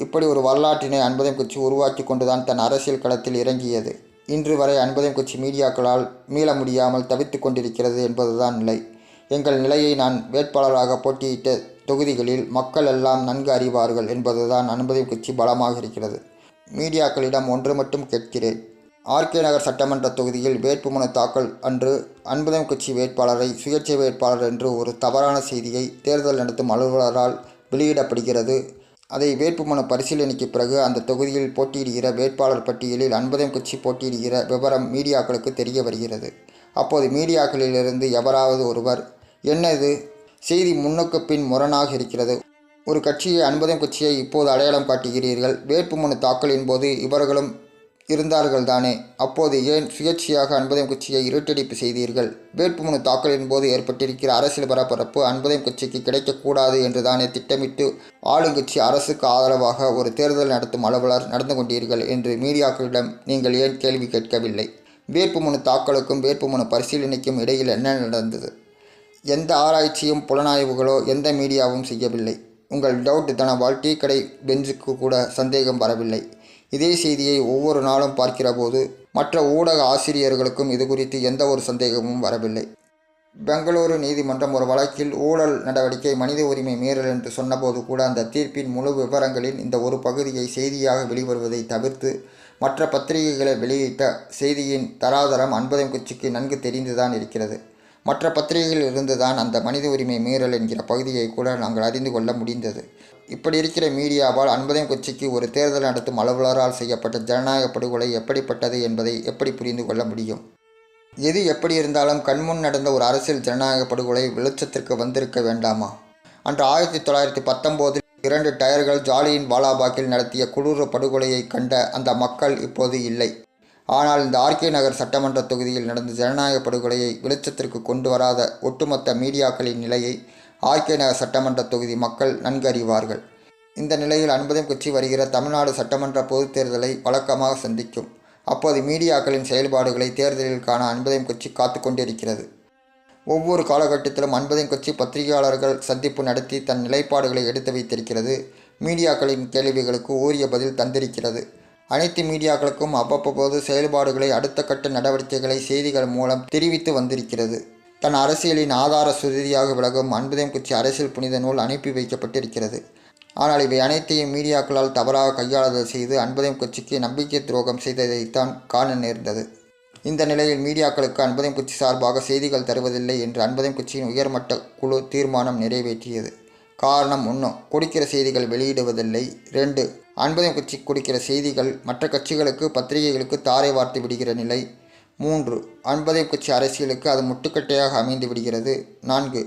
Speaker 1: இப்படி ஒரு வரலாற்றினை அன்பதயம் கட்சி உருவாக்கி கொண்டுதான் தன் அரசியல் களத்தில் இறங்கியது. இன்று வரை அன்பதயம் கட்சி மீடியாக்களால் மீள முடியாமல் தவித்து கொண்டிருக்கிறது என்பதுதான் நிலை. எங்கள் நிலையை நான் வேட்பாளராக போட்டியிட்ட தொகுதிகளில் மக்கள் எல்லாம் நன்கு அறிவார்கள் என்பதுதான் அன்பதயம் கட்சி பலமாக இருக்கிறது. மீடியாக்களிடம் ஒன்று மட்டும் கேட்கிறேன். ஆர்கே நகர் சட்டமன்ற தொகுதியில் வேட்புமனு தாக்கல் அன்று அன்பதயம் கட்சி வேட்பாளரை சுயேட்சை வேட்பாளர் என்று ஒரு தவறான செய்தியை தேர்தல் நடத்தும் அலுவலரால் வெளியிடப்படுகிறது. அதை வேட்புமனு பரிசீலனைக்கு பிறகு அந்த தொகுதியில் போட்டியிடுகிற வேட்பாளர் பட்டியலில் அன்பதயம் கட்சி போட்டியிடுகிற விவரம் மீடியாக்களுக்கு தெரிய வருகிறது. அப்போது மீடியாக்களிலிருந்து எவராவது ஒருவர், என்ன இது செய்தி முன்னுக்கு பின் முரணாக இருக்கிறது, ஒரு கட்சியை அன்பதயம் கட்சியை இப்போது அடையாளம் காட்டுகிறீர்கள், வேட்புமனு தாக்கலின் போது இவர்களும் இருந்தார்கள் தானே, அப்போது ஏன் சுயேட்சையாக அன்பதயம் கட்சியை இருட்டடிப்பு செய்தீர்கள், வேட்புமனு தாக்கலின் போது ஏற்பட்டிருக்கிற அரசியல் பரபரப்பு அன்பதயம் கட்சிக்கு கிடைக்கக்கூடாது என்று தானே திட்டமிட்டு ஆளுங்கட்சி அரசுக்கு ஆதரவாக ஒரு தேர்தல் நடத்தும் அலுவலர் நடந்து கொண்டீர்கள் என்று மீடியாக்களிடம் நீங்கள் ஏன் கேள்வி கேட்கவில்லை? வேட்புமனு தாக்கலுக்கும் வேட்புமனு பரிசீலனைக்கும் இடையில் என்ன நடந்தது? எந்த ஆராய்ச்சியும் புலனாய்வுகளோ எந்த மீடியாவும் செய்யவில்லை. உங்கள் டவுட் தனபால் டீ கடை பெஞ்சுக்கு கூட சந்தேகம் வரவில்லை. இதே செய்தியை ஒவ்வொரு நாளும் பார்க்கிற போது மற்ற ஊடக ஆசிரியர்களுக்கும் இது குறித்து எந்த ஒரு சந்தேகமும் வரவில்லை. பெங்களூரு நீதிமன்றம் ஒரு வழக்கில் ஊழல் நடவடிக்கை மனித உரிமை மீறல் என்று சொன்னபோது கூட அந்த தீர்ப்பின் முழு விவரங்களின் இந்த ஒரு பகுதியை செய்தியாக வெளிவருவதை தவிர்த்து மற்ற பத்திரிகைகளை வெளியிட்ட செய்தியின் தராதரம் அன்பதயம் கட்சிக்கு நன்கு தெரிந்துதான் இருக்கிறது. மற்ற பத்திரிகைகளில் இருந்துதான் அந்த மனித உரிமை மீறல் என்கிற பகுதியை கூட நாங்கள் அறிந்து கொள்ள முடிந்தது. இப்படி இருக்கிற மீடியாவால் அன்பதயம் கட்சிக்கு ஒரு தேர்தல் நடத்தும் அலுவலரால் செய்யப்பட்ட ஜனநாயக படுகொலை எப்படிப்பட்டது என்பதை எப்படி புரிந்து கொள்ள முடியும்? எது எப்படி இருந்தாலும் கண்முன் நடந்த ஒரு அரசியல் ஜனநாயக படுகொலை வெளிச்சத்திற்கு வந்திருக்க வேண்டாமா? அன்று 1919 2 டயர்கள் ஜாலியின் வாலாபாக்கில் நடத்திய கொடூர படுகொலையை கண்ட அந்த மக்கள் இப்போது இல்லை. ஆனால் இந்த ஆர்கே நகர் சட்டமன்ற தொகுதியில் நடந்த ஜனநாயக படுகொலையை வெளிச்சத்திற்கு கொண்டு வராத ஒட்டுமொத்த மீடியாக்களின் நிலையை ஆர்கே நகர் சட்டமன்ற தொகுதி மக்கள் நன்கு அறிவார்கள். இந்த நிலையில் அன்பதயம் கட்சி வருகிற தமிழ்நாடு சட்டமன்ற பொதுத் தேர்தலை வழக்கமாக சந்திக்கும். அப்போது மீடியாக்களின் செயல்பாடுகளை தேர்தலில் காண அன்பதயம் கட்சி காத்து கொண்டிருக்கிறது. ஒவ்வொரு காலகட்டத்திலும் அன்பதயம் கட்சி பத்திரிகையாளர்கள் சந்திப்பு நடத்தி தன் நிலைப்பாடுகளை எடுத்து வைத்திருக்கிறது. மீடியாக்களின் கேள்விகளுக்கு உரிய பதில் தந்திருக்கிறது. அனைத்து மீடியாக்களுக்கும் அவ்வப்போது செயல்பாடுகளை, அடுத்த கட்ட நடவடிக்கைகளை செய்திகள் மூலம் தெரிவித்து வந்திருக்கிறது. தன் அரசியலின் ஆதார சுருதியாக விலகும் அன்பதயம் கட்சி அரசியல் புனித நூல் அனுப்பி வைக்கப்பட்டிருக்கிறது. ஆனால் இவை அனைத்தையும் மீடியாக்களால் தவறாக கையாளுதல் செய்து அன்பதயம் கட்சிக்கு நம்பிக்கை துரோகம் செய்ததைத்தான் காண நேர்ந்தது. இந்த நிலையில் மீடியாக்களுக்கு அன்பதயம் கட்சி சார்பாக செய்திகள் தருவதில்லை என்று அன்பதயம் கட்சியின் உயர்மட்ட குழு தீர்மானம் நிறைவேற்றியது. காரணம் 1, கொடுக்கிற செய்திகள் வெளியிடுவதில்லை. 2, அன்பதயம் கட்சி கொடுக்கிற செய்திகள் மற்ற கட்சிகளுக்கு, பத்திரிகைகளுக்கு தாரை வார்த்து விடுகிற நிலை. 3, அன்பதயம் கட்சி அரசியலுக்கு அது முட்டுக்கட்டையாக அமைந்து விடுகிறது. 4,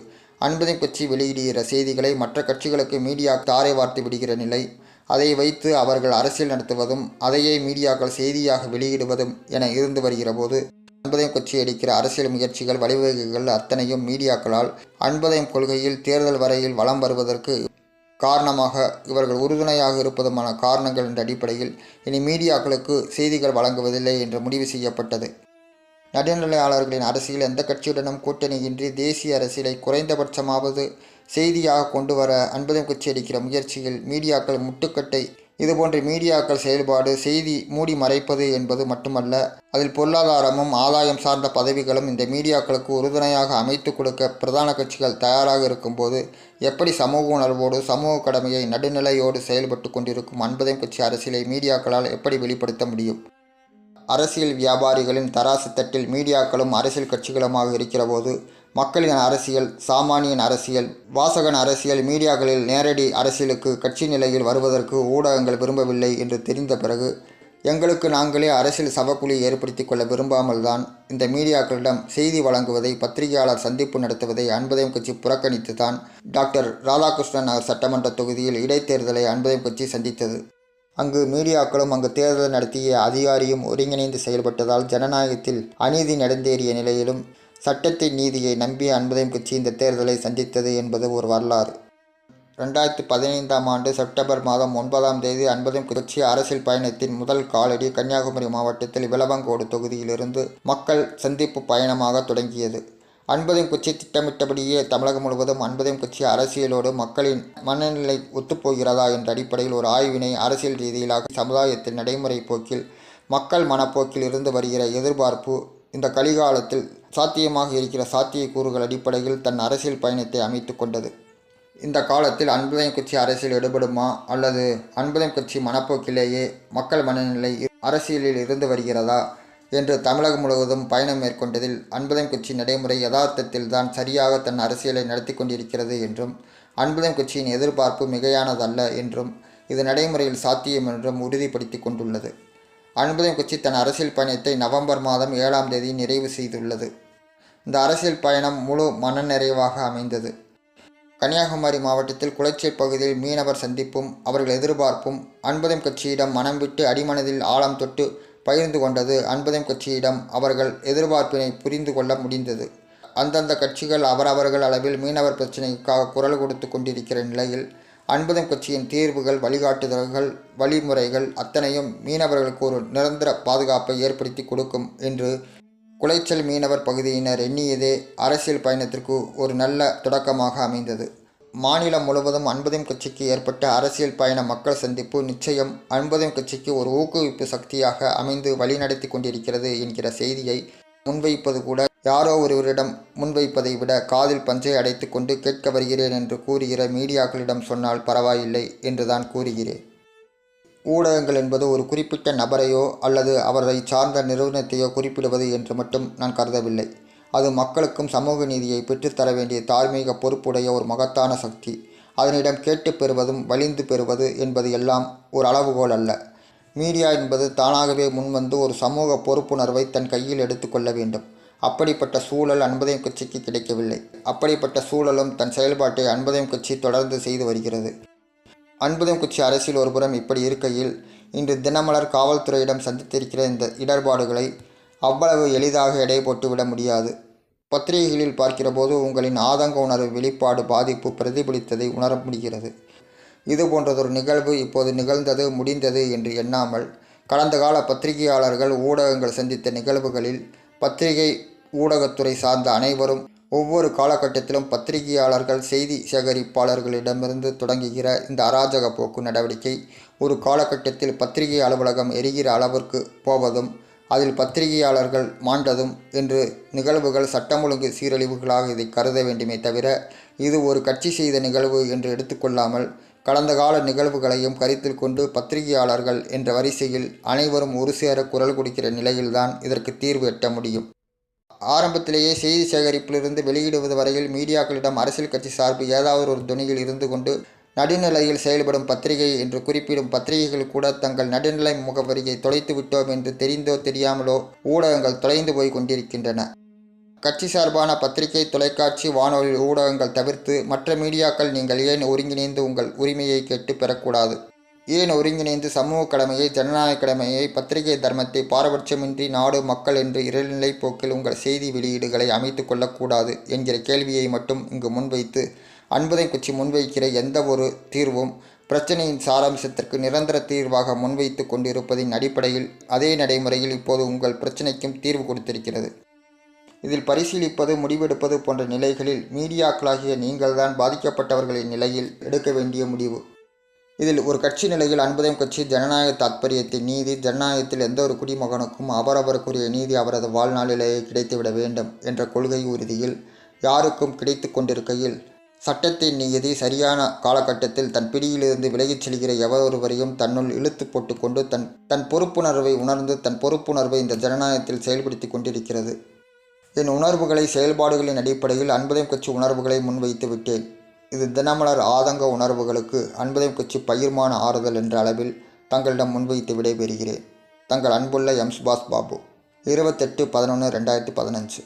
Speaker 1: அன்பதயம் கட்சி வெளியிடுகிற செய்திகளை மற்ற கட்சிகளுக்கு மீடியா தாரை வார்த்து விடுகிற நிலை. அதை வைத்து அவர்கள் அரசியல் நடத்துவதும் அதையே மீடியாக்கள் செய்தியாக வெளியிடுவதும் என இருந்து வருகிற போது அன்பதயம் கட்சி எடுக்கிற அரசியல் முயற்சிகள், வழிவகைகள் அத்தனையும் மீடியாக்களால் அன்பதயம் கொள்கையில் தேர்தல் வரையில் வலம் வருவதற்கு காரணமாக இவர்கள் உறுதுணையாக இருப்பதுமான காரணங்கள் என்ற அடிப்படையில் இனி மீடியாக்களுக்கு செய்திகள் வழங்குவதில்லை என்று முடிவு செய்யப்பட்டது. நடுநிலையாளர்களின் அரசியல் எந்த கட்சியுடனும் கூட்டணியின்றி தேசிய அரசியலை குறைந்தபட்சமாவது செய்தியாக கொண்டு வர அன்பதயம் கட்சி எடுக்கிற முயற்சியில் மீடியாக்கள் முட்டுக்கட்டை. இதுபோன்ற மீடியாக்கள் செயல்பாடு செய்தி மூடி மறைப்பது என்பது மட்டுமல்ல, அதில் பொருளாதாரமும் ஆதாயம் சார்ந்த பதவிகளும் இந்த மீடியாக்களுக்கு உறுதுணையாக அமைத்து கொடுக்க பிரதான கட்சிகள் தயாராக இருக்கும்போது எப்படி சமூக உணர்வோடு சமூக கடமையை நடுநிலையோடு செயல்பட்டு கொண்டிருக்கும் அன்பதயம் கட்சி அரசியலை மீடியாக்களால் எப்படி வெளிப்படுத்த முடியும்? அரசியல் வியாபாரிகளின் தராசு தட்டில் மீடியாக்களும் அரசியல் கட்சிகளுமாக இருக்கிறபோது மக்களின் அரசியல், சாமானியன் அரசியல், வாசகன் அரசியல் மீடியாக்களில் நேரடி அரசியலுக்கு கட்சி நிலையில் வருவதற்கு ஊடகங்கள் விரும்பவில்லை என்று தெரிந்த பிறகு எங்களுக்கு நாங்களே அரசியல் சவக்குழி ஏற்படுத்தி கொள்ள விரும்பாமல் தான் இந்த மீடியாக்களிடம் செய்தி வழங்குவதை, பத்திரிகையாளர் சந்திப்பு நடத்துவதை அன்புதயம் கட்சி புறக்கணித்து தான் டாக்டர் ராதாகிருஷ்ணன் நகர் சட்டமன்ற தொகுதியில் இடைத்தேர்தலை அன்புதயம் கட்சி சந்தித்தது. அங்கு மீடியாக்களும் அங்கு தேர்தல் நடத்திய அதிகாரியும் ஒருங்கிணைந்து செயல்பட்டதால் ஜனநாயகத்தில் அநீதி நடந்தேறிய நிலையிலும் சட்டத்தின் நீதியை நம்பிய அன்புதயம் கட்சி இந்த தேர்தலை சந்தித்தது என்பது ஒரு வரலாறு. 2015ஆம் ஆண்டு செப்டம்பர் மாதம் 9ஆம் தேதி அன்புதயம் கட்சி அரசியல் பயணத்தின் முதல் காலடி கன்னியாகுமரி மாவட்டத்தில் விளவங்கோடு தொகுதியிலிருந்து மக்கள் சந்திப்பு பயணமாக தொடங்கியது. அன்புதயம் கட்சி திட்டமிட்டபடியே தமிழகம் முழுவதும் அன்புதயம் கட்சி அரசியலோடு மக்களின் மனநிலை ஒத்துப்போகிறதா என்ற அடிப்படையில் ஒரு ஆய்வினை அரசியல் ரீதியிலாக சமுதாயத்தில் நடைமுறை போக்கில் மக்கள் மனப்போக்கில் இருந்து வருகிற எதிர்பார்ப்பு இந்த கலிகாலத்தில் சாத்தியமாக இருக்கிற சாத்தியக்கூறுகள் அடிப்படையில் தன் அரசியல் பயணத்தை அமைத்து கொண்டது. இந்த காலத்தில் அன்புதயம் கட்சி அரசியல் எடுபடுமா அல்லது அன்புதயம் கட்சி மனப்போக்கிலேயே மக்கள் மனநிலை அரசியலில் இருந்து வருகிறதா என்று தமிழகம் முழுவதும் பயணம் மேற்கொண்டதில் அன்புதயம் கட்சி நடைமுறை யதார்த்தத்தில் தான் சரியாக தன் அரசியலை நடத்தி கொண்டிருக்கிறது என்றும், அன்புதயம் கட்சியின் எதிர்பார்ப்பு மிகையானதல்ல என்றும், இது நடைமுறையில் சாத்தியம் என்றும் உறுதிப்படுத்தி கொண்டுள்ளது. அன்புதயம் கட்சி தன் அரசியல் பயணத்தை நவம்பர் மாதம் 7ஆம் தேதி நிறைவு செய்துள்ளது. இந்த அரசியல் பயணம் முழு மனநிறைவாக அமைந்தது. கன்னியாகுமரி மாவட்டத்தில் குளச்சல் பகுதியில் மீனவர் சந்திப்பும் அவர்கள் எதிர்பார்ப்பும் அன்புதயம் கட்சியிடம் மனம் விட்டு அடிமனதில் ஆழம் தொட்டு பகிர்ந்து கொண்டது. அன்புதயம் கட்சியிடம் அவர்கள் எதிர்பார்ப்பினை புரிந்து கொள்ள முடிந்தது. அந்தந்த கட்சிகள் அவரவர்கள் அளவில் மீனவர் பிரச்சினைக்காக குரல் கொடுத்து கொண்டிருக்கிற நிலையில் அன்புதயம் கட்சியின் தீர்வுகள், வழிகாட்டுதல்கள், வழிமுறைகள் அத்தனையும் மீனவர்களுக்கு ஒரு நிரந்தர பாதுகாப்பை ஏற்படுத்தி கொடுக்கும் என்று குளச்சல் மீனவர் பகுதியினர் எண்ணியதே அரசியல் பயணத்திற்கு ஒரு நல்ல தொடக்கமாக அமைந்தது. மாநிலம் முழுவதும் அன்புதயம் கட்சிக்கு ஏற்பட்ட அரசியல் பயண மக்கள் சந்திப்பு நிச்சயம் அன்புதயம் கட்சிக்கு ஒரு ஊக்குவிப்பு சக்தியாக அமைந்து வழிநடத்தி கொண்டிருக்கிறது என்கிற செய்தியை முன்வைப்பது கூட யாரோ ஒருவரிடம் முன்வைப்பதை விட காதில் பஞ்சை அடைத்து கொண்டு கேட்க வருகிறேன் என்று கூறுகிற மீடியாக்களிடம் சொன்னால் பரவாயில்லை என்றுதான் கூறுகிறேன். ஊடகங்கள் என்பது ஒரு குறிப்பிட்ட நபரையோ அல்லது அவரை சார்ந்த நிறுவனத்தையோ குறிப்பிடுவது என்று மட்டும் நான் கருதவில்லை. அது மக்களுக்கும் சமூக நீதியை பெற்றுத்தர வேண்டிய தார்மீக பொறுப்புடைய ஒரு மகத்தான சக்தி. அதனிடம் கேட்டு பெறுவதும் வலிந்து பெறுவது என்பது எல்லாம் ஒரு அளவுகோல் அல்ல. மீடியா என்பது தானாகவே முன்வந்து ஒரு சமூக பொறுப்புணர்வை தன் கையில் எடுத்துக்கொள்ள வேண்டும். அப்படிப்பட்ட சூழல் அன்புதயம் கட்சிக்கு கிடைக்கவில்லை. அப்படிப்பட்ட சூழலும் தன் செயல்பாட்டை அன்புதயம் கட்சி தொடர்ந்து செய்து வருகிறது. அன்புதயம் கட்சி அரசியல் ஒருபுறம் இப்படி இருக்கையில், இன்று தினமலர் காவல்துறையிடம் சந்தித்திருக்கிற இந்த இடர்பாடுகளை அவ்வளவு எளிதாக எடை போட்டுவிட முடியாது. பத்திரிகைகளில் பார்க்கிற போது உங்களின் ஆதங்க உணர்வு வெளிப்பாடு பாதிப்பு பிரதிபலித்ததை உணர முடிகிறது. இது போன்றதொரு நிகழ்வு இப்போது நிகழ்ந்தது, முடிந்தது என்று எண்ணாமல் கடந்த கால பத்திரிகையாளர்கள், ஊடகங்கள் சந்தித்த நிகழ்வுகளில் பத்திரிகை ஊடகத்துறை சார்ந்த அனைவரும் ஒவ்வொரு காலகட்டத்திலும் பத்திரிகையாளர்கள், செய்தி சேகரிப்பாளர்களிடமிருந்து தொடங்குகிற இந்த அராஜக போக்கு நடவடிக்கை ஒரு காலகட்டத்தில் பத்திரிகை அலுவலகம் எரிகிற அளவிற்கு போவதும், அதில் பத்திரிகையாளர்கள் மாண்டதும் என்று நிகழ்வுகள் சட்டம் ஒழுங்கு சீரழிவுகளாக இதை கருத வேண்டுமே தவிர, இது ஒரு கட்சி செய்த நிகழ்வு என்று எடுத்துக்கொள்ளாமல் கடந்த கால நிகழ்வுகளையும் கருத்தில் கொண்டு பத்திரிகையாளர்கள் என்ற வரிசையில் அனைவரும் ஒரு சேர குரல் கொடுக்கிற நிலையில்தான் இதற்கு தீர்வு எட்ட முடியும். ஆரம்பத்திலேயே செய்தி சேகரிப்பிலிருந்து வெளியிடுவது வரையில் மீடியாக்களிடம் அரசியல் கட்சி சார்பு ஏதாவது ஒரு துணியில் இருந்து கொண்டு நடுநிலையில் செயல்படும் பத்திரிகை என்று குறிப்பிடும் பத்திரிகைகள் கூட தங்கள் நடுநிலை முகவரியை தொலைத்து விட்டோம் என்று தெரிந்தோ தெரியாமலோ ஊடகங்கள் தொலைந்து போய் கொண்டிருக்கின்றன. கட்சி சார்பான பத்திரிகை, தொலைக்காட்சி, வானொலி ஊடகங்கள் தவிர்த்து மற்ற மீடியாக்கள் நீங்கள் ஏன் ஒருங்கிணைந்து உங்கள் உரிமையை கேட்டு பெறக்கூடாது? ஏன் ஒருங்கிணைந்து சமூக கடமையை, ஜனநாயக கடமையை, பத்திரிகை தர்மத்தை பாரபட்சமின்றி நாடு, மக்கள் என்று இறைநிலை போக்கில் உங்கள் செய்தி வெளியீடுகளை அமைத்து கொள்ளக்கூடாது என்கிற கேள்வியை மட்டும் இங்கு முன்வைத்து அன்புதயம் கட்சி முன்வைக்கிற எந்த ஒரு தீர்வும் பிரச்சனையின் சாராம்சத்திற்கு நிரந்தர தீர்வாக முன்வைத்து கொண்டிருப்பதின் அடிப்படையில் அதே நடைமுறையில் இப்போது உங்கள் பிரச்சனைக்கும் தீர்வு கொடுத்திருக்கிறது. இதில் பரிசீலிப்பது, முடிவெடுப்பது போன்ற நிலைகளில் மீடியாக்களாகிய நீங்கள்தான் பாதிக்கப்பட்டவர்களின் நிலையில் எடுக்க வேண்டிய முடிவு. இதில் ஒரு கட்சி நிலையில் அன்புதயம் கட்சி ஜனநாயக தாத்பரியத்தை, நீதி, ஜனநாயகத்தில் எந்த ஒரு குடிமகனுக்கும் அவரவருக்குரிய நீதி அவரது வாழ்நாளிலேயே கிடைத்துவிட வேண்டும் என்ற கொள்கை உறுதியில் யாருக்கும் கிடைத்து கொண்டிருக்கையில் சட்டத்தின் நீதி சரியான காலகட்டத்தில் தன் பிடியிலிருந்து விலகிச் செல்கிற எவரொருவரையும் தன்னுள் இழுத்து போட்டுக்கொண்டு தன் பொறுப்புணர்வை உணர்ந்து தன் பொறுப்புணர்வை இந்த ஜனநாயகத்தில் செயல்படுத்தி கொண்டிருக்கிறது. என் உணர்வுகளை செயல்பாடுகளின் அடிப்படையில் அன்புதயம் கட்சி உணர்வுகளை முன்வைத்து விட்டேன். இது தினமலர் ஆதங்க உணர்வுகளுக்கு அன்புதயம் கட்சி பகிர்மான ஆறுதல் என்ற அளவில் தங்களிடம் முன்வைத்து விடைபெறுகிறேன். தங்கள் அன்புள்ள எம். சுபாஷ் பாபு. 28/11/2015.